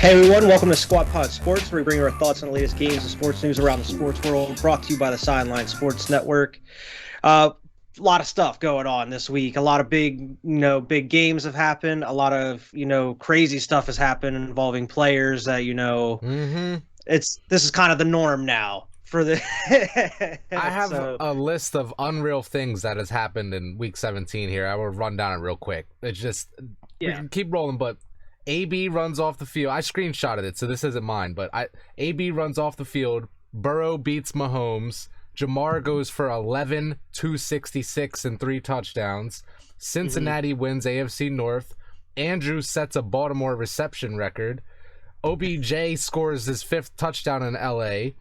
Hey everyone, welcome to Squat Pod Sports, where we bring you our thoughts on the latest games and sports news around the sports world, brought to you by the Sideline Sports Network. A lot of stuff going on this week. A lot of big games have happened. A lot of, crazy stuff has happened involving players that, this is kind of the norm now for the I have a list of unreal things that has happened in week 17 here. I will run down it real quick. It's just, we can keep rolling, but AB runs off the field. I screenshotted it, so this isn't mine, but AB runs off the field. Burrow beats Mahomes. Jamar goes for 11, 266, and 3 touchdowns. Cincinnati wins AFC North. Andrew sets a Baltimore reception record. OBJ scores his 5th touchdown in LA.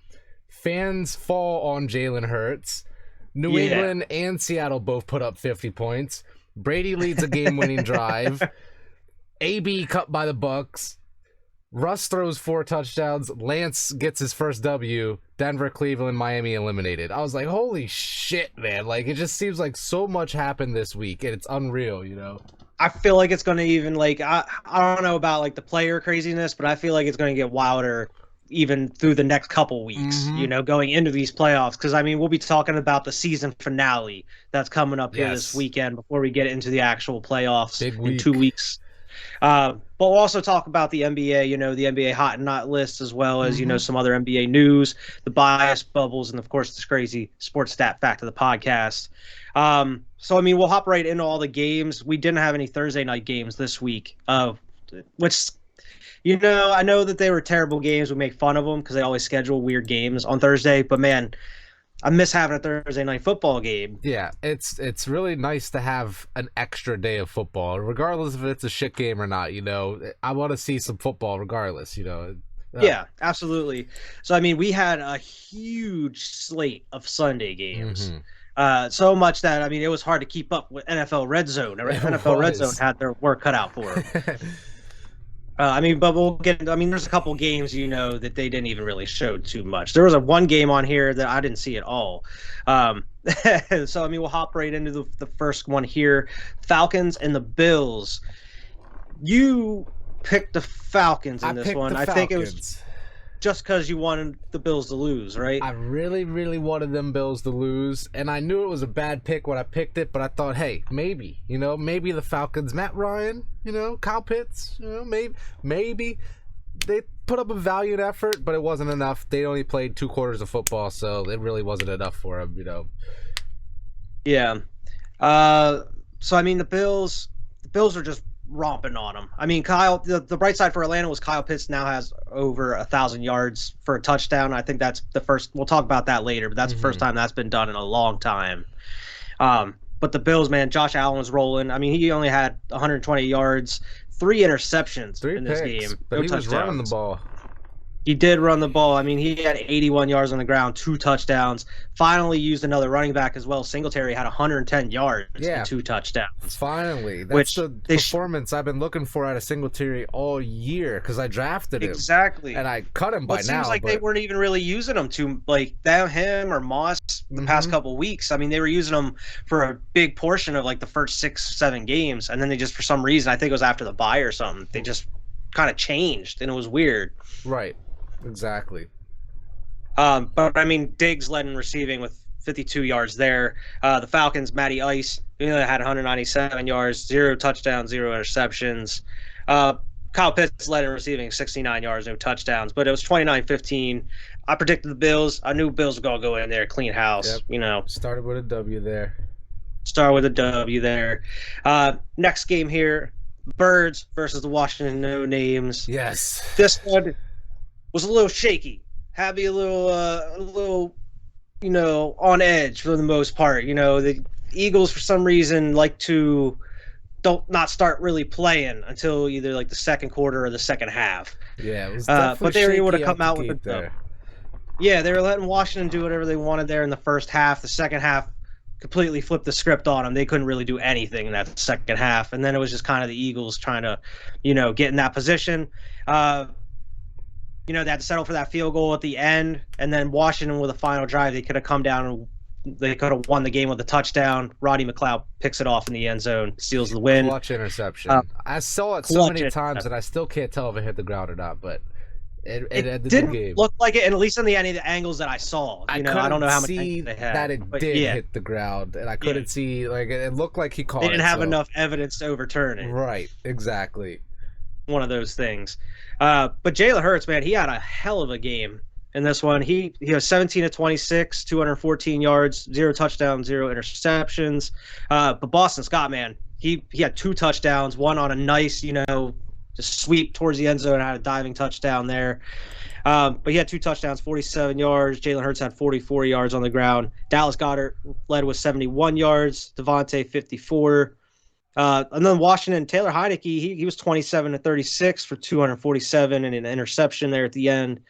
Fans fall on Jalen Hurts. New England and Seattle both put up 50 points. Brady leads a game-winning drive. AB cut by the Bucks. Russ throws 4 touchdowns. Lance gets his first W. Denver, Cleveland, Miami eliminated. I was like, holy shit, man. Like, it just seems like so much happened this week, and it's unreal, I feel like it's going to even, I don't know about, the player craziness, but I feel like it's going to get wilder even through the next couple weeks, going into these playoffs. Because, we'll be talking about the season finale that's coming up here this weekend before we get into the actual playoffs in 2 weeks. But we'll also talk about the NBA, the NBA hot and not list, as well as, some other NBA news, the bias bubbles, and of course, this crazy sports stat fact of the podcast. So, we'll hop right into all the games. We didn't have any Thursday night games this week, which, I know that they were terrible games. We make fun of them because they always schedule weird games on Thursday, but man, I miss having a Thursday night football game. Yeah, it's really nice to have an extra day of football, regardless if it's a shit game or not. I want to see some football regardless. Yeah, absolutely. So we had a huge slate of Sunday games. So much that it was hard to keep up with NFL Red Zone. NFL Red Zone had their work cut out for them. But we'll get. There's a couple games, that they didn't even really show too much. There was one game on here that I didn't see at all. So we'll hop right into the first one here: Falcons and the Bills. You picked the Falcons in this one. I think it was just because you wanted the Bills to lose, right? I really, really wanted them Bills to lose, and I knew it was a bad pick when I picked it, but I thought, hey, maybe the Falcons, Matt Ryan, Kyle Pitts, maybe they put up a valiant effort, but it wasn't enough. They only played 2 quarters of football, so it really wasn't enough for them, Yeah. So the Bills are just romping on them. Kyle, the bright side for Atlanta was Kyle Pitts now has over 1,000 yards for a touchdown. I think that's the first. We'll talk about that later, but that's the first time that's been done in a long time. But the Bills, man, Josh Allen was rolling. He only had 120 yards, 3 interceptions in this game. But he was running the ball. He did run the ball. He had 81 yards on the ground, 2 touchdowns. Finally used another running back as well. Singletary had 110 yards and 2 touchdowns. Finally. That's the performance I've been looking for out of Singletary all year because I drafted him. Exactly. And I cut him by now. It seems like they weren't even really using him him or Moss the past couple weeks. They were using him for a big portion of the first 6-7 games. And then they just, for some reason, I think it was after the bye or something, they just kind of changed and it was weird. Right. Exactly. But Diggs led in receiving with 52 yards there. The Falcons, Matty Ice, had 197 yards, 0 touchdowns, 0 interceptions. Kyle Pitts led in receiving, 69 yards, no touchdowns, but it was 29-15. I predicted the Bills. I knew Bills were going to go in there, clean house. Yep. Started with a W there. Next game here, Birds versus the Washington No Names. Yes. This one was a little shaky. Had me a little, on edge for the most part. The Eagles, for some reason, like to not start really playing until either the second quarter or the second half. Yeah, it was but they were able to come out with it there. Yeah, they were letting Washington do whatever they wanted there in the first half. The second half completely flipped the script on them. They couldn't really do anything in that second half, and then it was just kind of the Eagles trying to, get in that position. They had to settle for that field goal at the end, and then Washington with a final drive, they could have come down and They could have won the game with a touchdown. Roddy McLeod picks it off in the end zone, steals the win. Clutch interception. I saw it so many times that I still can't tell if it hit the ground or not, but it ended the game. Look like it, and at least in any of the angles that I saw. I don't know how much see they had, that it did hit the ground, and I couldn't see, like, it looked like he caught it. They didn't have enough evidence to overturn it. Right, exactly. One of those things. But Jalen Hurts, man, he had a hell of a game in this one. He was 17 of 26, 214 yards, 0 touchdowns, 0 interceptions. But Boston Scott, man, he had 2 touchdowns, one on a nice, just sweep towards the end zone, had a diving touchdown there. But he had 2 touchdowns, 47 yards. Jalen Hurts had 44 yards on the ground. Dallas Goedert led with 71 yards. Devontae 54. And then Washington, Taylor Heinicke, he was 27 to 36 for 247 and an interception there at the end.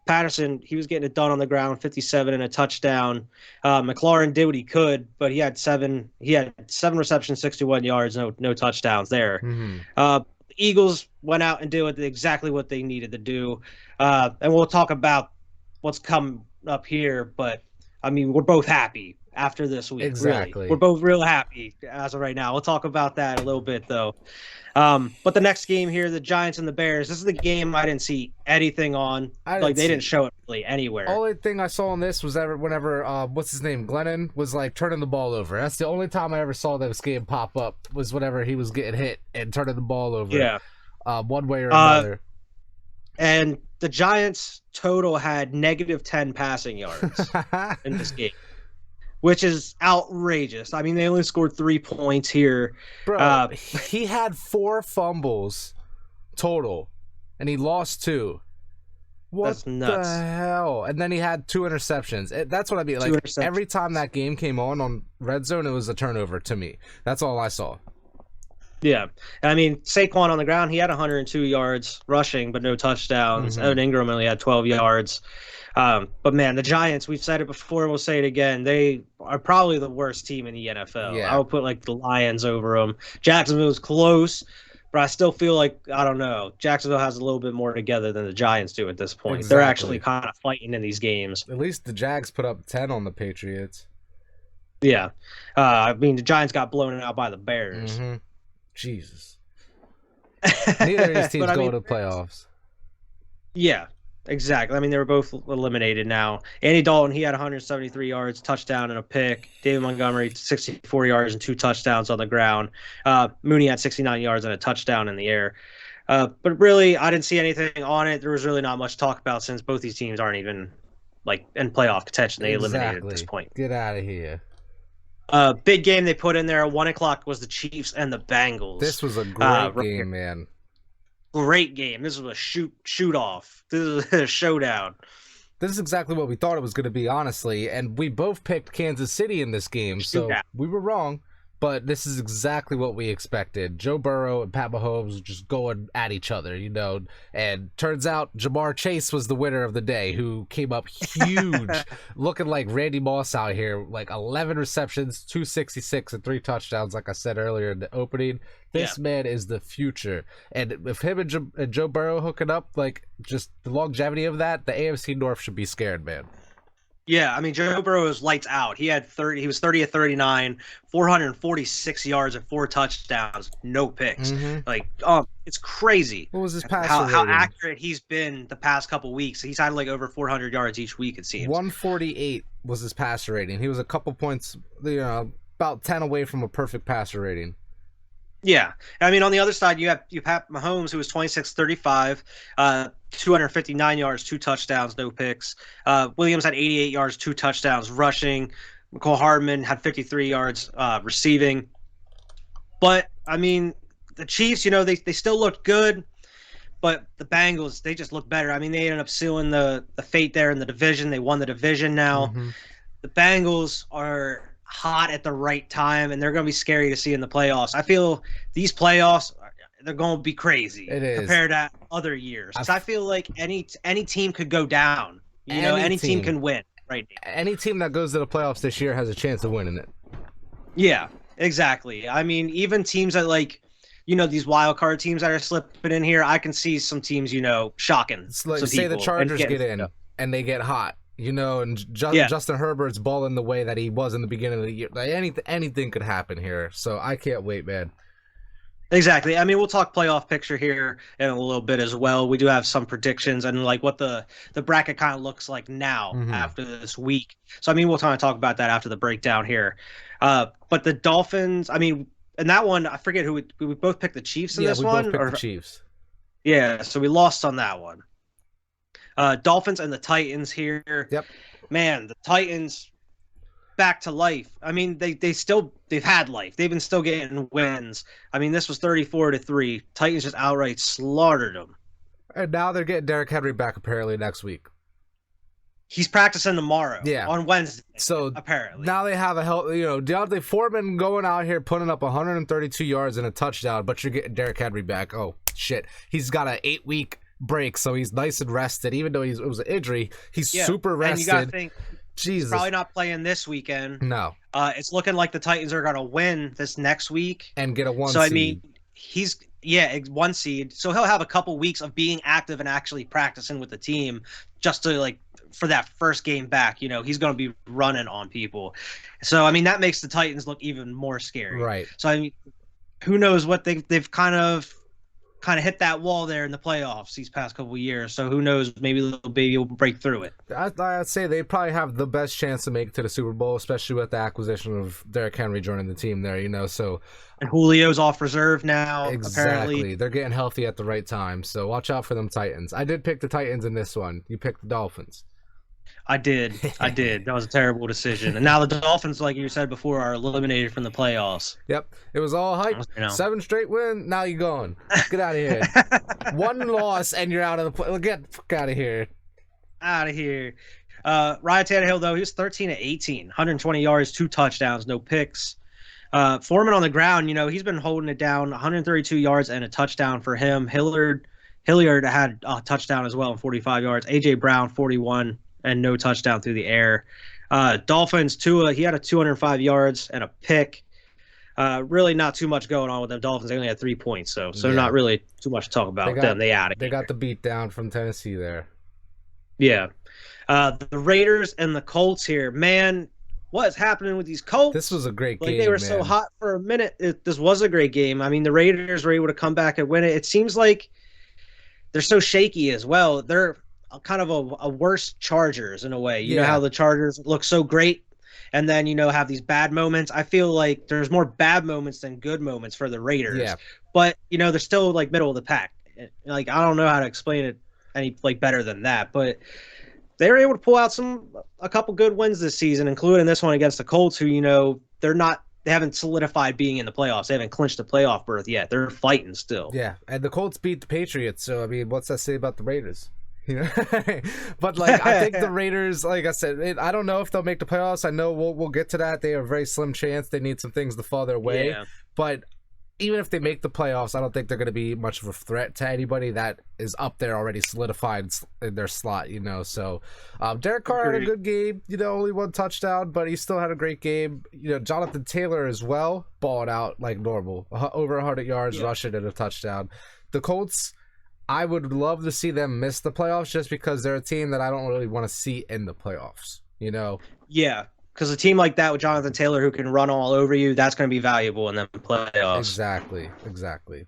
Patterson, he was getting it done on the ground, 57 and a touchdown. McLaurin did what he could, but he had 7 receptions, 61 yards, no touchdowns there. Mm-hmm. The Eagles went out and did exactly what they needed to do. And we'll talk about what's come up here, but I mean, we're both happy after this week. Exactly. Really. We're both real happy as of right now. We'll talk about that a little bit, though. But the next game here, the Giants and the Bears, this is the game I didn't see anything on. They didn't show it really anywhere. Only thing I saw on this was whenever what's his name, Glennon, was like turning the ball over. That's the only time I ever saw this game pop up, was whenever he was getting hit and turning the ball over. Yeah. One way or another. And the Giants total had negative 10 passing yards in this game, which is outrageous. I mean, they only scored 3 points here. Bro, he had 4 fumbles total, and he lost 2. That's nuts. The hell? And then he had 2 interceptions. That's what I mean. Like, every time that game came on Red Zone, it was a turnover to me. That's all I saw. Yeah. I mean, Saquon on the ground, he had 102 yards rushing, but no touchdowns. Mm-hmm. Evan Ingram only had 12 yards. But, man, the Giants, we've said it before, we'll say it again, they are probably the worst team in the NFL. Yeah. I would put, the Lions over them. Jacksonville's close, but I still feel like, I don't know, Jacksonville has a little bit more together than the Giants do at this point. Exactly. They're actually kind of fighting in these games. At least the Jags put up 10 on the Patriots. Yeah. I mean, the Giants got blown out by the Bears. Mm-hmm. Jesus. Neither of these teams go to the playoffs. Yeah, exactly. I mean, they were both eliminated now. Andy Dalton, he had 173 yards, touchdown, and a pick. David Montgomery, 64 yards and 2 touchdowns on the ground. Mooney had 69 yards and a touchdown in the air. But really, I didn't see anything on it. There was really not much to talk about since both these teams aren't even in playoff contention. They eliminated at this point. Get out of here. Big game they put in there at 1 o'clock was the Chiefs and the Bengals. This was a great game, man. Great game. This was a shoot off. This is a showdown. This is exactly what we thought it was going to be, honestly. And we both picked Kansas City in this game, so we were wrong. But this is exactly what we expected. Joe Burrow and Pat Mahomes just going at each other, And turns out Jamar Chase was the winner of the day, who came up huge, looking like Randy Moss out here, 11 receptions, 266, and 3 touchdowns, like I said earlier in the opening. This man is the future. And if him and Joe Burrow hooking up, just the longevity of that, the AFC North should be scared, man. Yeah, I mean, Joe Burrow was lights out. He was 30 of 39, 446 yards and 4 touchdowns, no picks. Mm-hmm. It's crazy. What was his passer how accurate he's been the past couple weeks. He's had over 400 yards each week, it seems. 148 was his passer rating. He was a couple points, about 10 away from a perfect passer rating. Yeah. I mean, on the other side, you have Mahomes, who was 26-35, 259 yards, 2 touchdowns, no picks. Williams had 88 yards, 2 touchdowns rushing. McCole Hardman had 53 yards receiving. But, I mean, the Chiefs, they still looked good, but the Bengals, they just looked better. I mean, they ended up sealing the fate there in the division. They won the division now. Mm-hmm. The Bengals are hot at the right time, and they're going to be scary to see in the playoffs. I feel these playoffs, they're going to be crazy compared to other years. I feel like any team could go down. Any team can win right now. Any team that goes to the playoffs this year has a chance of winning it. Yeah, exactly. I mean, even teams that these wild card teams that are slipping in here, I can see some teams, shocking. Say the Chargers get in and they get hot. You know, and Justin Herbert's balling the way that he was in the beginning of the year. Like anything could happen here. So I can't wait, man. Exactly. I mean, we'll talk playoff picture here in a little bit as well. We do have some predictions and like what the bracket kind of looks like now after this week. So, I mean, we'll kind of talk about that after the breakdown here. But the Dolphins, I mean, in that one, I forget who we both picked the Chiefs in this one. Yeah, we both picked the Chiefs. Yeah, so we lost on that one. Dolphins and the Titans here. Yep. Man, the Titans back to life. I mean, they've had life. They've been still getting wins. I mean, this was 34-3. Titans just outright slaughtered them. And now they're getting Derrick Henry back apparently next week. He's practicing tomorrow. Yeah. On Wednesday. So apparently. Now they have Deontay Foreman going out here putting up 132 yards and a touchdown, but you're getting Derrick Henry back. Oh shit. He's got an 8-week break, so he's nice and rested. Even though it was an injury, he's super rested. And you gotta think Jesus. He's probably not playing this weekend. No. It's looking like the Titans are gonna win this next week and get a 1 seed. So I mean, he's 1 seed. So he'll have a couple weeks of being active and actually practicing with the team just to for that first game back. You know, he's gonna be running on people. So I mean, that makes the Titans look even more scary. Right. So I mean, who knows what they've kind of hit that wall there in the playoffs these past couple of years. So who knows? Maybe little baby will break through it. I'd say they probably have the best chance to make it to the Super Bowl, especially with the acquisition of Derrick Henry joining the team there. You know, so and Julio's off reserve now. Exactly, apparently. They're getting healthy at the right time. So watch out for them Titans. I did pick the Titans in this one. You picked the Dolphins. I did. That was a terrible decision. And now the Dolphins, like you said before, are eliminated from the playoffs. Yep. It was all hype. 7 straight wins. Now you're gone. Get out of here. 1 loss and you're out of the play. Get the fuck out of here. Out of here. Ryan Tannehill, though, he was 13-18, 120 yards, 2 touchdowns, no picks. Foreman on the ground, he's been holding it down, 132 yards and a touchdown for him. Hilliard had a touchdown as well, 45 yards. A.J. Brown, 41. And no touchdown through the air. Dolphins, Tua, he had a 205 yards and a pick. Really not too much going on with them Dolphins. They only had 3 points, so not really too much to talk about them. They got the beat down from Tennessee there. Yeah. The Raiders and the Colts here. Man, what is happening with these Colts? This was a great game, They were so hot for a minute. This was a great game. I mean, the Raiders were able to come back and win it. It seems like they're so shaky as well. They're kind of a worse Chargers in a way. You know how the Chargers look so great and then, have these bad moments. I feel like there's more bad moments than good moments for the Raiders. Yeah. But, they're still middle of the pack. I don't know how to explain it any better than that. But they were able to pull out a couple good wins this season, including this one against the Colts, who, they haven't solidified being in the playoffs. They haven't clinched a playoff berth yet. They're fighting still. Yeah. And the Colts beat the Patriots. So, I mean, what's that say about the Raiders? But I think the Raiders, like I said, I don't know if they'll make the playoffs. I know we'll get to that. They have a very slim chance. They need some things to fall their way. Yeah. But even if they make the playoffs, I don't think they're going to be much of a threat to anybody that is up there already solidified in their slot. So Derek Carr had a good game. Only 1 touchdown, but he still had a great game. Jonathan Taylor as well balled out like normal, over 100 yards rushing and a touchdown. The Colts, I would love to see them miss the playoffs just because they're a team that I don't really want to see in the playoffs, Yeah, because a team like that with Jonathan Taylor who can run all over you, that's going to be valuable in the playoffs. Exactly.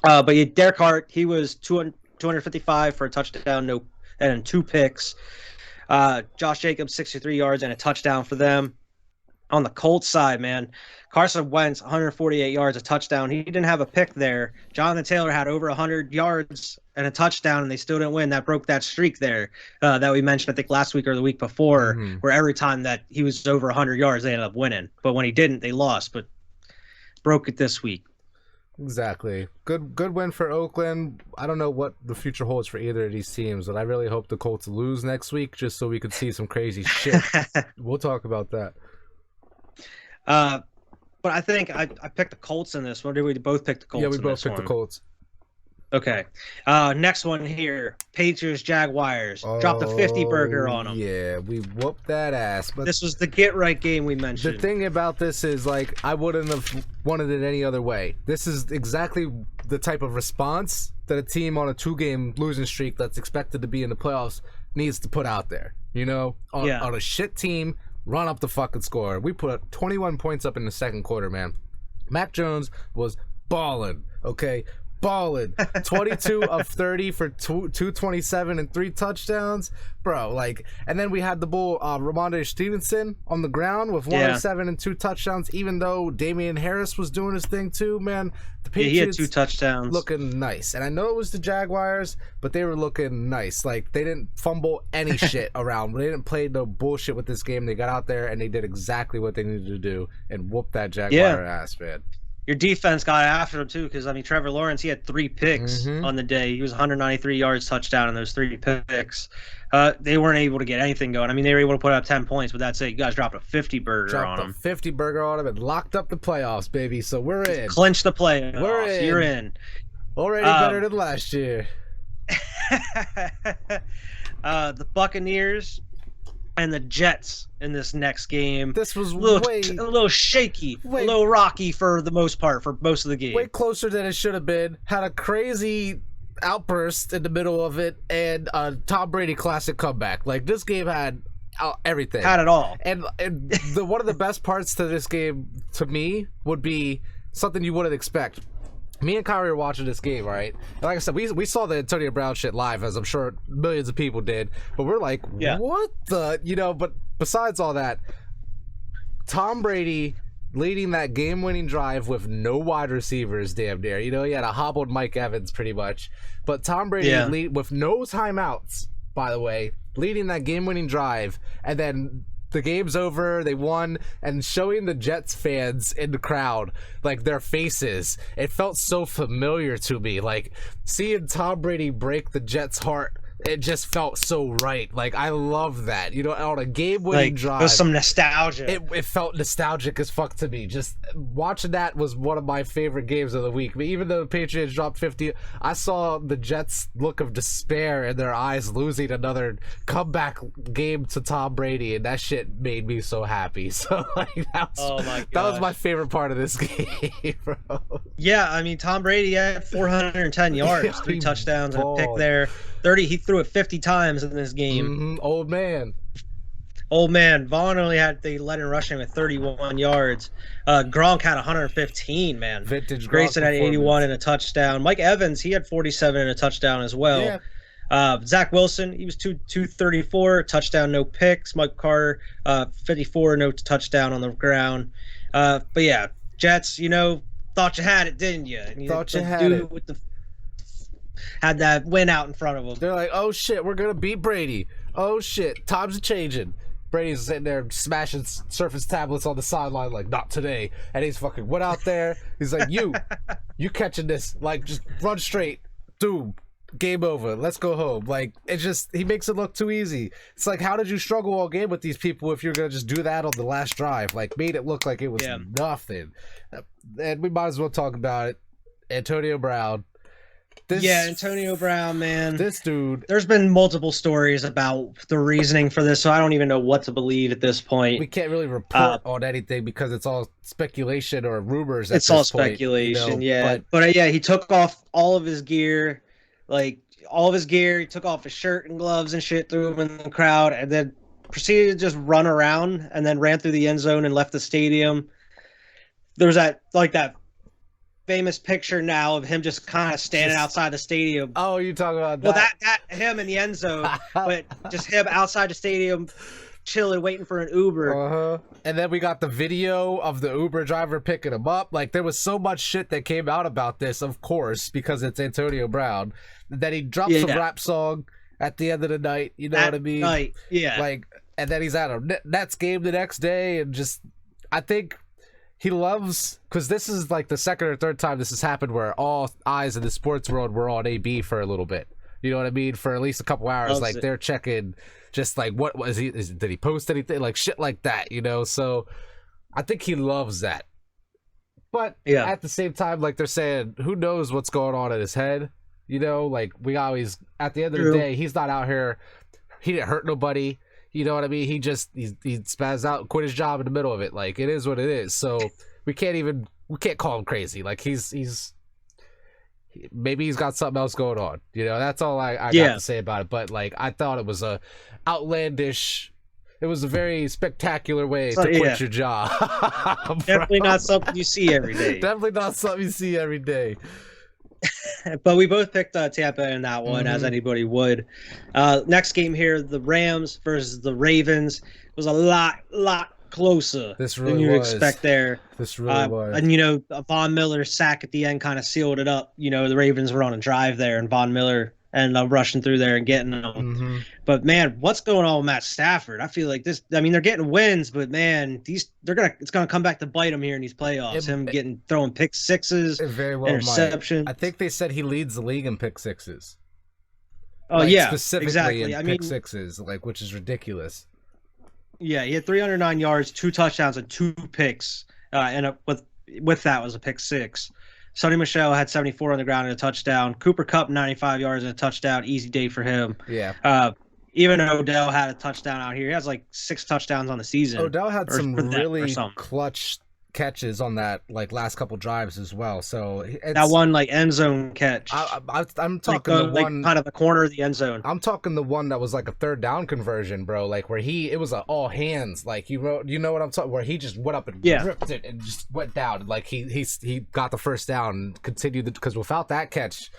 But Derek Carr, he was 255 for a touchdown, and 2 picks. Josh Jacobs, 63 yards and a touchdown for them. On the Colts side, man, Carson Wentz, 148 yards, a touchdown. He didn't have a pick there. Jonathan Taylor had over 100 yards and a touchdown, and they still didn't win. That broke that streak there that we mentioned, I think, last week or the week before, where every time that he was over 100 yards, they ended up winning. But when he didn't, they lost, but broke it this week. Exactly. Good win for Oakland. I don't know what the future holds for either of these teams, but I really hope the Colts lose next week just so we could see some crazy shit. We'll talk about that. But I think I picked the Colts in this one. Did we both pick the Colts? Yeah, we both picked the Colts. Okay. Next one here. Patriots, Jaguars. Dropped a 50 burger on them. Yeah, we whooped that ass. But this was the get-right game we mentioned. The thing about this is, I wouldn't have wanted it any other way. This is exactly the type of response that a team on a 2-game losing streak that's expected to be in the playoffs needs to put out there. On a shit team, run up the fucking score. We put 21 points up in the second quarter, man. Mack Jones was balling, okay? Balling. 22 of 30 for 227 and 3 touchdowns. Bro, and then we had the bull Ramondre Stevenson on the ground with 107 and 2 touchdowns, even though Damian Harris was doing his thing too, man. The Patriots he had 2 touchdowns. Looking nice. And I know it was the Jaguars, but they were looking nice. They didn't fumble any shit around. They didn't play no bullshit with this game. They got out there and they did exactly what they needed to do and whoop that Jaguar ass, man. Your defense got after him, too, because, Trevor Lawrence, he had 3 picks on the day. He was 193 yards touchdown in those 3 picks. They weren't able to get anything going. They were able to put up 10 points, but that's it. You guys dropped a 50-burger on them. 50-burger on them and locked up the playoffs, baby. So we're in. Clinched the playoffs. We're in. You're in. Already better than last year. The Buccaneers and the Jets in this next game. This was a little shaky, a little rocky for the most part, for most of the game. Way closer than it should have been. Had a crazy outburst in the middle of it, and a Tom Brady classic comeback. This game had everything. Had it all. And one of the best parts to this game, to me, would be something you wouldn't expect. Me and Kyrie were watching this game, right? And like I said, we saw the Antonio Brown shit live, as I'm sure millions of people did. But we're like, what the, But besides all that, Tom Brady leading that game-winning drive with no wide receivers, damn near. He had a hobbled Mike Evans pretty much. But Tom Brady with no timeouts, by the way, leading that game-winning drive, and then the game's over, they won, and showing the Jets fans in the crowd, their faces, it felt so familiar to me. Seeing Tom Brady break the Jets' heart, it just felt so right. I love that. On a game-winning drive. There's some nostalgia. It felt nostalgic as fuck to me. Just watching that was one of my favorite games of the week. But even though the Patriots dropped 50, I saw the Jets' look of despair in their eyes, losing another comeback game to Tom Brady, and that shit made me so happy. So that was my favorite part of this game, bro. Yeah, Tom Brady had 410 yards, 3 touchdowns, and a pick there. 30. He threw it 50 times in this game. Old man. Vaughn only had the led in rushing with 31 yards. Gronk had 115, man. Vintage Grayson had 81 and a touchdown. Mike Evans, he had 47 and a touchdown as well. Yeah. Zach Wilson, he was 234, touchdown, no picks. Mike Carter, 54, no touchdown on the ground. But yeah, Jets, thought you had it, didn't you? And thought you had it. Had that win out in front of them. They're like, oh shit, we're gonna beat Brady. Oh shit, times are changing. Brady's sitting there smashing Surface tablets on the sideline, not today. And he's fucking went out there. He's like, you catching this? Just run straight. Dude, game over. Let's go home. He makes it look too easy. It's how did you struggle all game with these people if you're gonna just do that on the last drive? Made it look like it was nothing. And we might as well talk about it. Antonio Brown. Antonio Brown, man. This dude. There's been multiple stories about the reasoning for this, so I don't even know what to believe at this point. We can't really report on anything because it's all speculation or rumors. It's all speculation, But he took off all of his gear, He took off his shirt and gloves and shit, threw them in the crowd, and then proceeded to just run around and then ran through the end zone and left the stadium. There was that famous picture now of him just kind of standing outside the stadium. Oh, you talking about that? Well, that him in the end zone, but just him outside the stadium, chilling, waiting for an Uber. And then we got the video of the Uber driver picking him up. There was so much shit that came out about this, of course, because it's Antonio Brown, that he drops a rap song at the end of the night. You know what I mean? Night. Yeah. And then he's at a Nets game the next day, and I think he loves, because this is the second or third time this has happened where all eyes in the sports world were on AB for a little bit. You know what I mean? For at least a couple hours, they're checking, just what was he? Did he post anything? Shit like that, So I think he loves that. But at the same time, they're saying, who knows what's going on in his head? We always, at the end of the day, he's not out here. He didn't hurt nobody. You know what I mean? He spazzed out and quit his job in the middle of it. It is what it is. So we can't call him crazy. maybe he's got something else going on. That's all I got to say about it. But like, I thought it was a outlandish. It was a very spectacular way to quit your job. Definitely not something you see every day. Definitely not something you see every day. But we both picked Tampa in that one, as anybody would. Next game here, the Rams versus the Ravens, was a lot closer than you'd expect there. This really was. And, Von Miller's sack at the end kind of sealed it up. The Ravens were on a drive there, and Von Miller ended up rushing through there and getting them. But, man, what's going on with Matt Stafford? I feel like they're getting wins, but, man, it's going to come back to bite them here in these playoffs. Throwing pick sixes, interceptions. I think they said he leads the league in pick sixes. Oh, yeah, specifically exactly. in pick sixes, which is ridiculous. Yeah, he had 309 yards, 2 touchdowns, and 2 picks. And with that was a pick 6. Sonny Michel had 74 on the ground and a touchdown. Cooper Kupp, 95 yards and a touchdown. Easy day for him. Yeah. Even Odell had a touchdown out here. He has 6 touchdowants on the season. Odell had some really clutch catches on that last couple drives as well. So that one end zone catch. I'm talking the one kind of the corner of the end zone. I'm talking the one that was a third down conversion, bro. Where it was all hands. You know what I'm talking? Where he just went up and ripped it and just went down. He got the first down and continued because without that catch,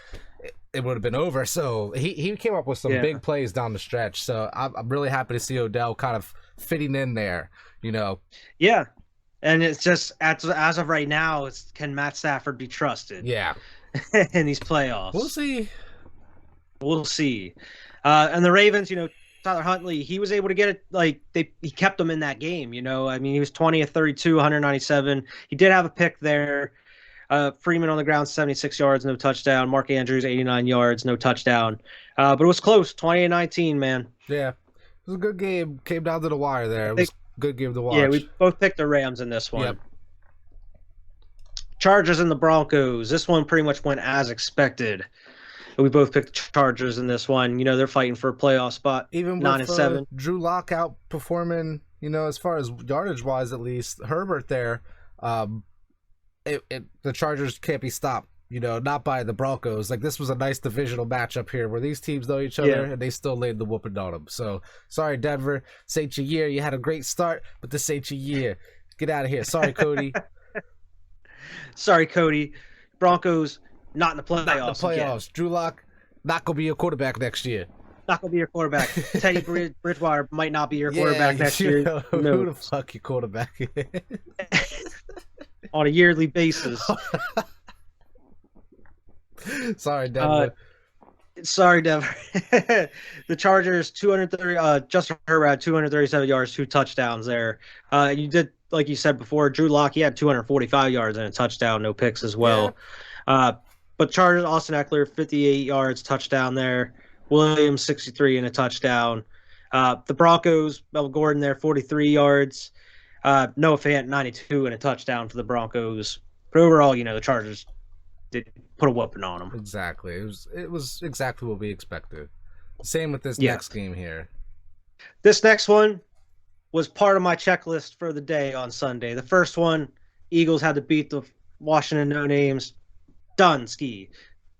it would have been over. So he came up with some big plays down the stretch. So I'm really happy to see Odell kind of fitting in there. Yeah. And it's just, as of right now, can Matt Stafford be trusted? Yeah. In these playoffs. We'll see. And the Ravens, Tyler Huntley, he was able to get it. He kept them in that game, he was 20 of 32, 197. He did have a pick there. Freeman on the ground, 76 yards, no touchdown. Mark Andrews, 89 yards, no touchdown. But it was close, 20-19, man. Yeah. It was a good game. Came down to the wire there. It was good game to watch. Yeah, we both picked the Rams in this one. Yep. Chargers and the Broncos. This one pretty much went as expected. We both picked the Chargers in this one. They're fighting for a playoff spot. Even 9-7. Drew Lock outperforming, as far as yardage wise, at least Herbert there. The Chargers can't be stopped. Not by the Broncos. This was a nice divisional matchup here where these teams know each other and they still laid the whooping on them. So, sorry, Denver. This ain't your year. You had a great start, but this ain't your year. Get out of here. Sorry, Cody. Sorry, Cody. Broncos, not in the playoffs. Not in the playoffs. Drew Lock, not going to be your quarterback next year. Not going to be your quarterback. Teddy Bridgewater might not be your quarterback next year. Who the fuck your quarterback is? On a yearly basis. Sorry, Denver. The Chargers, 230. Justin Herbert had 237 yards, 2 touchdowns there. You did, like you said before, Drew Lock, he had 245 yards and a touchdown, no picks as well. Yeah. But Chargers, Austin Eckler, 58 yards, touchdown there. Williams, 63 and a touchdown. The Broncos, Melvin Gordon there, 43 yards. Noah Fant, 92 and a touchdown for the Broncos. But overall, the Chargers did put a whooping on them. Exactly. It was exactly what we expected. Same with this next game here. This next one was part of my checklist for the day on Sunday. The first one, Eagles had to beat the Washington No-Names. Done, ski.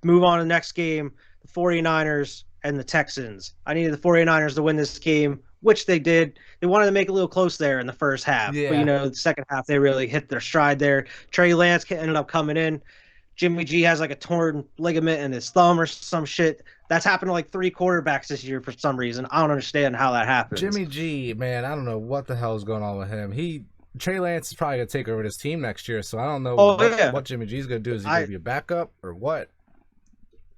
Move on to the next game, the 49ers and the Texans. I needed the 49ers to win this game, which they did. They wanted to make it a little close there in the first half. Yeah. But, the second half, they really hit their stride there. Trey Lance ended up coming in. Jimmy G has a torn ligament in his thumb or some shit. That's happened to 3 quarterbacks this year for some reason. I don't understand how that happens. Jimmy G, man, I don't know what the hell is going on with him. Trey Lance is probably going to take over this team next year, so I don't know what Jimmy G's going to do. Is he going to be a backup or what?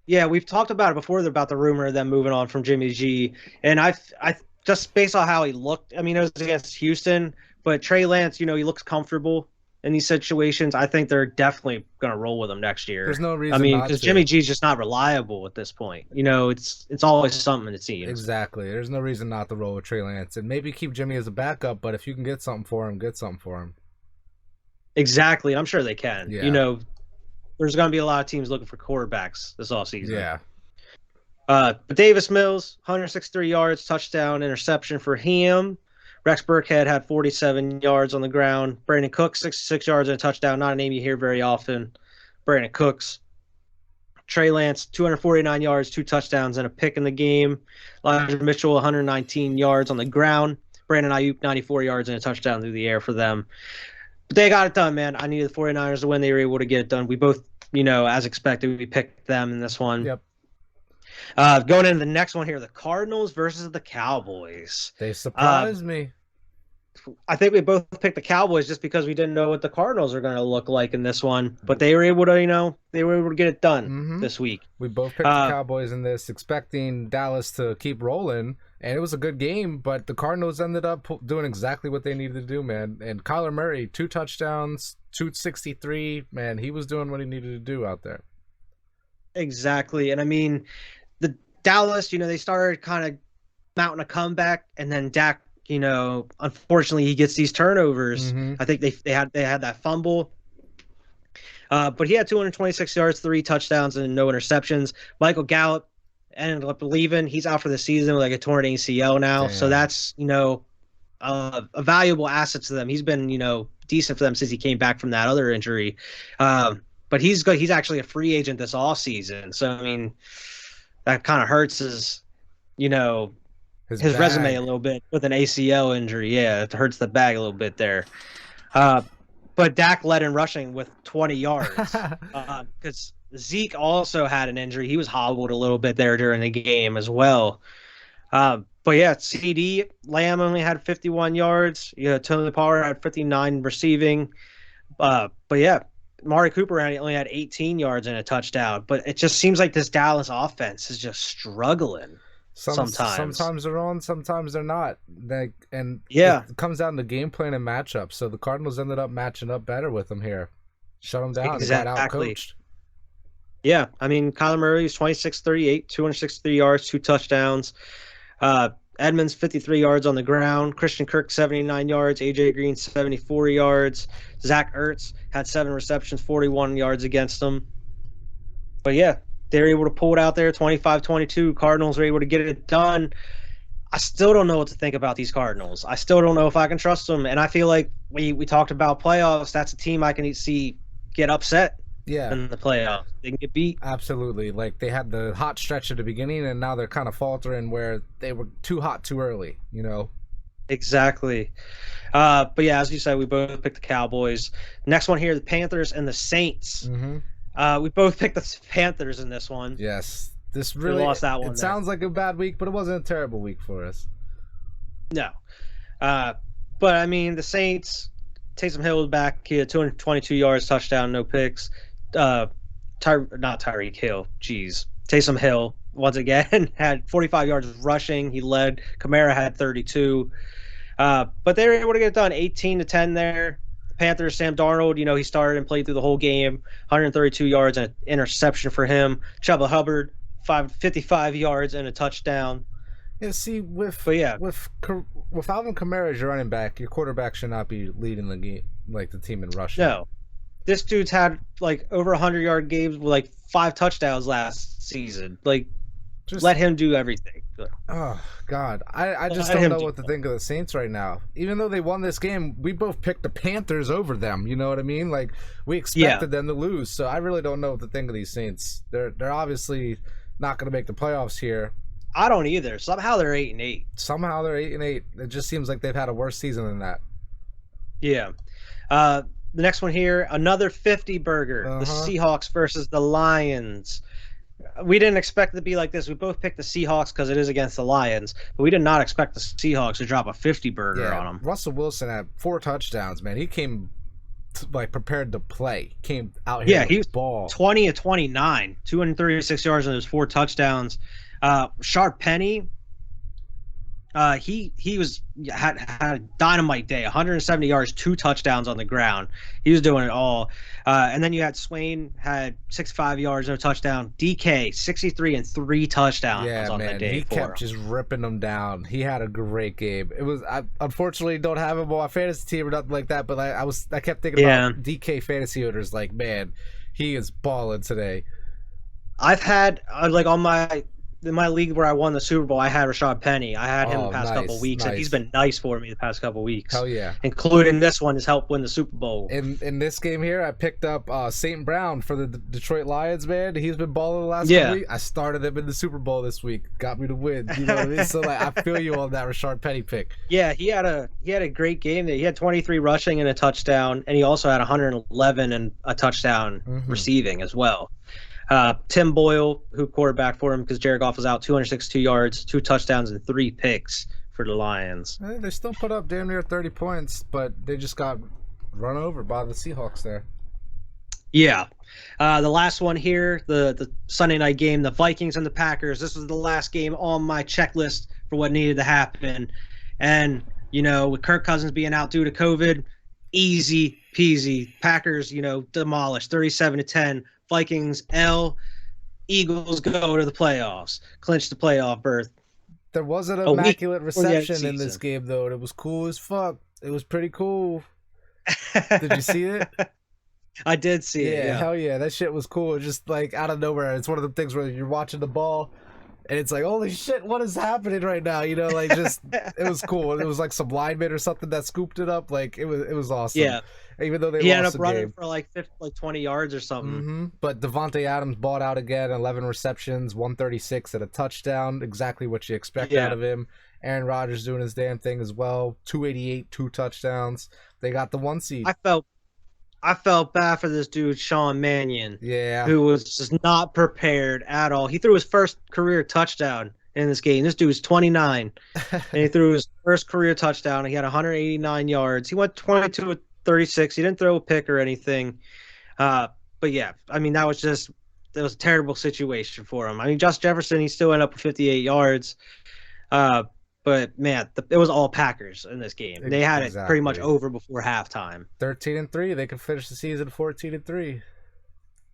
Yeah, we've talked about it before about the rumor of them moving on from Jimmy G. And I just based on how he looked, it was against Houston, but Trey Lance, he looks comfortable in these situations. I think they're definitely going to roll with him next year. There's no reason because Jimmy G's just not reliable at this point. It's always something, it seems. Exactly. There's no reason not to roll with Trey Lance. And maybe keep Jimmy as a backup, but if you can get something for him, get something for him. Exactly. I'm sure they can. Yeah. There's going to be a lot of teams looking for quarterbacks this offseason. Yeah. But Davis Mills, 163 yards, touchdown, interception for him. Rex Burkhead had 47 yards on the ground. Brandon Cooks, 66 yards and a touchdown. Not a name you hear very often. Brandon Cooks. Trey Lance, 249 yards, 2 touchdowns, and a pick in the game. Elijah Mitchell, 119 yards on the ground. Brandon Ayuk, 94 yards and a touchdown through the air for them. But they got it done, man. I needed the 49ers to win. They were able to get it done. We both, as expected, we picked them in this one. Yep. Going into the next one here, the Cardinals versus the Cowboys. They surprised me. I think we both picked the Cowboys just because we didn't know what the Cardinals are going to look like in this one. But they were able to, get it done this week. We both picked the Cowboys in this, expecting Dallas to keep rolling. And it was a good game, but the Cardinals ended up doing exactly what they needed to do, man. And Kyler Murray, 2 touchdowns, 263. Man, he was doing what he needed to do out there. Exactly. And I mean, the Dallas, they started kind of mounting a comeback, and then Dak, unfortunately he gets these turnovers. I think they had that fumble. But he had 226 yards, 3 touchdowns, and no interceptions. Michael Gallup ended up leaving. He's out for the season with like a torn ACL now. Damn. So that's, a valuable asset to them. He's been, decent for them since he came back from that other injury. But he's actually a free agent this offseason. So, I mean, that kind of hurts his his resume a little bit with an ACL injury. Yeah, it hurts the bag a little bit there. But Dak led in rushing with 20 yards because Zeke also had an injury. He was hobbled a little bit there during the game as well. But yeah, CD Lamb only had 51 yards. Tony Pollard had 59 receiving. But yeah, Amari Cooper only had 18 yards and a touchdown. But it just seems like this Dallas offense is just struggling. Sometimes they're on, sometimes they're not. It comes down to game plan and matchup. So the Cardinals ended up matching up better with them here. Shut them down. Exactly. They got out-coached. Yeah, I mean, Kyler Murray is 26-38, 263 yards, 2 touchdowns. Edmonds, 53 yards on the ground. Christian Kirk, 79 yards. A.J. Green, 74 yards. Zach Ertz had 7 receptions, 41 yards against them. But yeah, they were able to pull it out there, 25-22. Cardinals were able to get it done. I still don't know what to think about these Cardinals. I still don't know if I can trust them. And I feel like we talked about playoffs. That's a team I can see get upset in the playoffs. They can get beat. Absolutely. Like, they had the hot stretch at the beginning, and now they're kind of faltering where they were too hot too early, Exactly. But yeah, as you said, we both picked the Cowboys. Next one here, the Panthers and the Saints. We both picked the Panthers in this one. Yes. This really lost that one. It sounds like a bad week, but it wasn't a terrible week for us. No. But I mean, the Saints, Taysom Hill was back. He had 222 yards, touchdown, no picks. Not Tyreek Hill. Jeez. Taysom Hill, once again, had 45 yards rushing. He led. Kamara had 32. But they were able to get it done, 18-10 there. Panthers, Sam Darnold, he started and played through the whole game, 132 yards and an interception for him. Chuba Hubbard, 55 yards and a touchdown. Yeah, see, with Alvin Kamara as your running back, your quarterback should not be leading the game, like the team in rushing. No. This dude's had like over 100-yard games with like 5 touchdowns last season. Like, just let him do everything. Oh, God. I just don't know what to think of the Saints right now. Even though they won this game, we both picked the Panthers over them. You know what I mean? Like, we expected them to lose. So I really don't know what to think of these Saints. They're obviously not going to make the playoffs here. I don't either. Somehow they're 8-8. Somehow they're 8-8. It just seems like they've had a worse season than that. Yeah. The next one here, another 50 burger. The Seahawks versus the Lions. We didn't expect it to be like this. We both picked the Seahawks because it is against the Lions, but we did not expect the Seahawks to drop a 50 burger on them. Russell Wilson had 4 touchdowns, man. He came prepared to play. Came out here with he was ball. 20-29, 236 yards and those 4 touchdowns. Sharp Penny, he had a dynamite day, 170 yards, 2 touchdowns on the ground. He was doing it all. And then you had Swain had 65 yards, no touchdown. DK 63 and 3 touchdowns on that day. He kept just ripping them down. He had a great game. It was I unfortunately don't have him on my fantasy team or nothing like that, but I kept thinking about DK fantasy owners. Like, man, he is balling today. I've had on my in my league where I won the Super Bowl, I had Rashad Penny. I had him the past couple of weeks, nice. and he's been nice for me the past couple of weeks. Hell yeah. Including this one has helped win the Super Bowl. In this game here, I picked up St. Brown for the Detroit Lions, man. He's been balling the last couple weeks. I started him in the Super Bowl this week. Got me to win. You know what I mean? So like, I feel you on that Rashad Penny pick. Yeah, he had a great game. He had 23 rushing and a touchdown, and he also had 111 and a touchdown receiving as well. Tim Boyle, who quarterbacked for him because Jared Goff was out, 262 yards, 2 touchdowns, and 3 picks for the Lions. They still put up damn near 30 points, but they just got run over by the Seahawks there. Yeah. The last one here, the Sunday night game, the Vikings and the Packers. This was the last game on my checklist for what needed to happen. And, with Kirk Cousins being out due to COVID, easy peasy. Packers, demolished 37-10. Vikings L. Eagles go to the playoffs, clinch the playoff berth. There was an immaculate reception in this game, though, and it was cool as fuck. It was pretty cool. Did you see it? I did see it. Yeah, hell yeah, that shit was cool. It just like out of nowhere. It's one of the things where you're watching the ball, and it's like, holy shit, what is happening right now? Like just it was cool. It was like some lineman or something that scooped it up. Like it was awesome. Yeah. Even though he lost ended up running game. for like 20 yards or something. But Devontae Adams bought out again, 11 receptions, 136 and a touchdown, exactly what you expect out of him. Aaron Rodgers doing his damn thing as well, 288, 2 touchdowns. They got the 1 seed. I felt bad for this dude, Sean Mannion. Yeah. Who was just not prepared at all. He threw his first career touchdown in this game. This dude's 29, and he threw his first career touchdown. He had 189 yards. He went 22 36. He didn't throw a pick or anything. But yeah, I mean, that was a terrible situation for him. I mean, Justin Jefferson, he still ended up with 58 yards. But man, it was all Packers in this game. They had it pretty much over before halftime. 13-3. They could finish the season 14-3.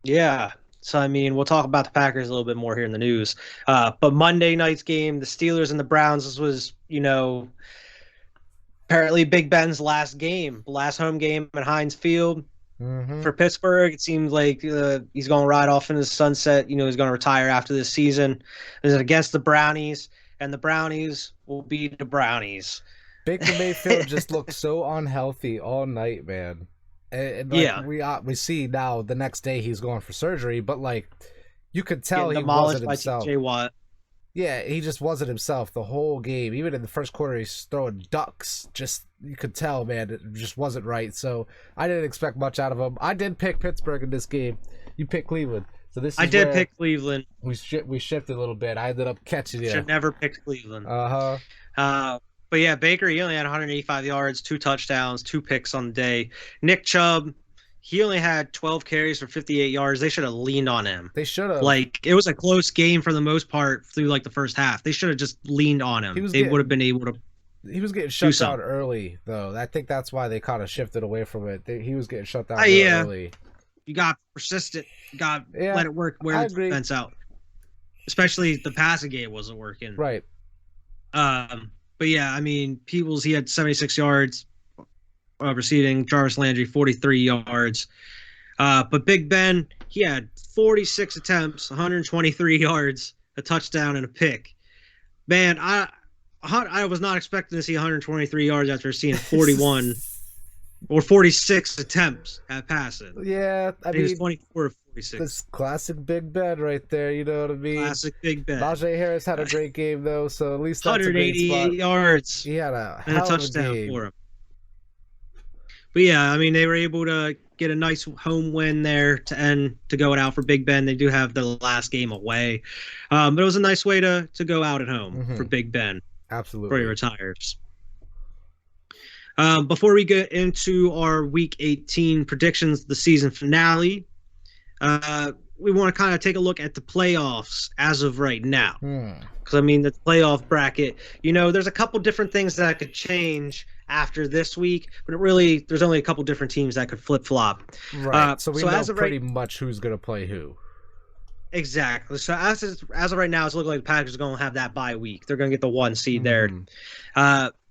Yeah. So, I mean, we'll talk about the Packers a little bit more here in the news. But Monday night's game, the Steelers and the Browns, this was, apparently Big Ben's last home game at Heinz Field. For Pittsburgh. It seems like he's going to ride off in the sunset. He's going to retire after this season. Is it against the Brownies? And the Brownies will be the Brownies. Baker Mayfield just looked so unhealthy all night, man. And we see now the next day he's going for surgery, but like you could tell he wasn't himself. TJ Watt. Yeah, he just wasn't himself the whole game. Even in the first quarter, he's throwing ducks. Just you could tell, man, it just wasn't right. So I didn't expect much out of him. I did pick Pittsburgh in this game. You picked Cleveland. So this is I did pick Cleveland. We shifted a little bit. I ended up catching you. Should never pick Cleveland. But yeah, Baker, he only had 185 yards, 2 touchdowns, 2 picks on the day. Nick Chubb, he only had 12 carries for 58 yards. They should have leaned on him. They should have. Like, it was a close game for the most part through like the first half. They should have just leaned on him. They would have been able to. He was getting shut down early, though. I think that's why they kind of shifted away from it. He was getting shut down early. You got persistent. You got let it work. Wear the defense out. Especially the passing game wasn't working. Right. But yeah, I mean, Peebles, he had 76 yards receiving. Jarvis Landry, 43 yards. But Big Ben, he had 46 attempts, 123 yards, a touchdown, and a pick. Man, I was not expecting to see 123 yards after seeing 41 or 46 attempts at passing. Yeah, I mean, he was 24 of 46. This classic Big Ben right there, you know what I mean? Classic Big Ben. Najee Harris had a great game, though, so at least that's 188 yards. He had a touchdown for him. But yeah, I mean, they were able to get a nice home win there to go it out for Big Ben. They do have the last game away. But it was a nice way to go out at home for Big Ben. Absolutely. Before he retires. Before we get into our Week 18 predictions, the season finale, we want to kind of take a look at the playoffs as of right now. Because, I mean, the playoff bracket, there's a couple different things that could change after this week, but there's only a couple different teams that could flip-flop. Right, so we know pretty much who's going to play who. Exactly. So as of right now, it's looking like the Packers are going to have that bye week. They're going to get the 1 seed there.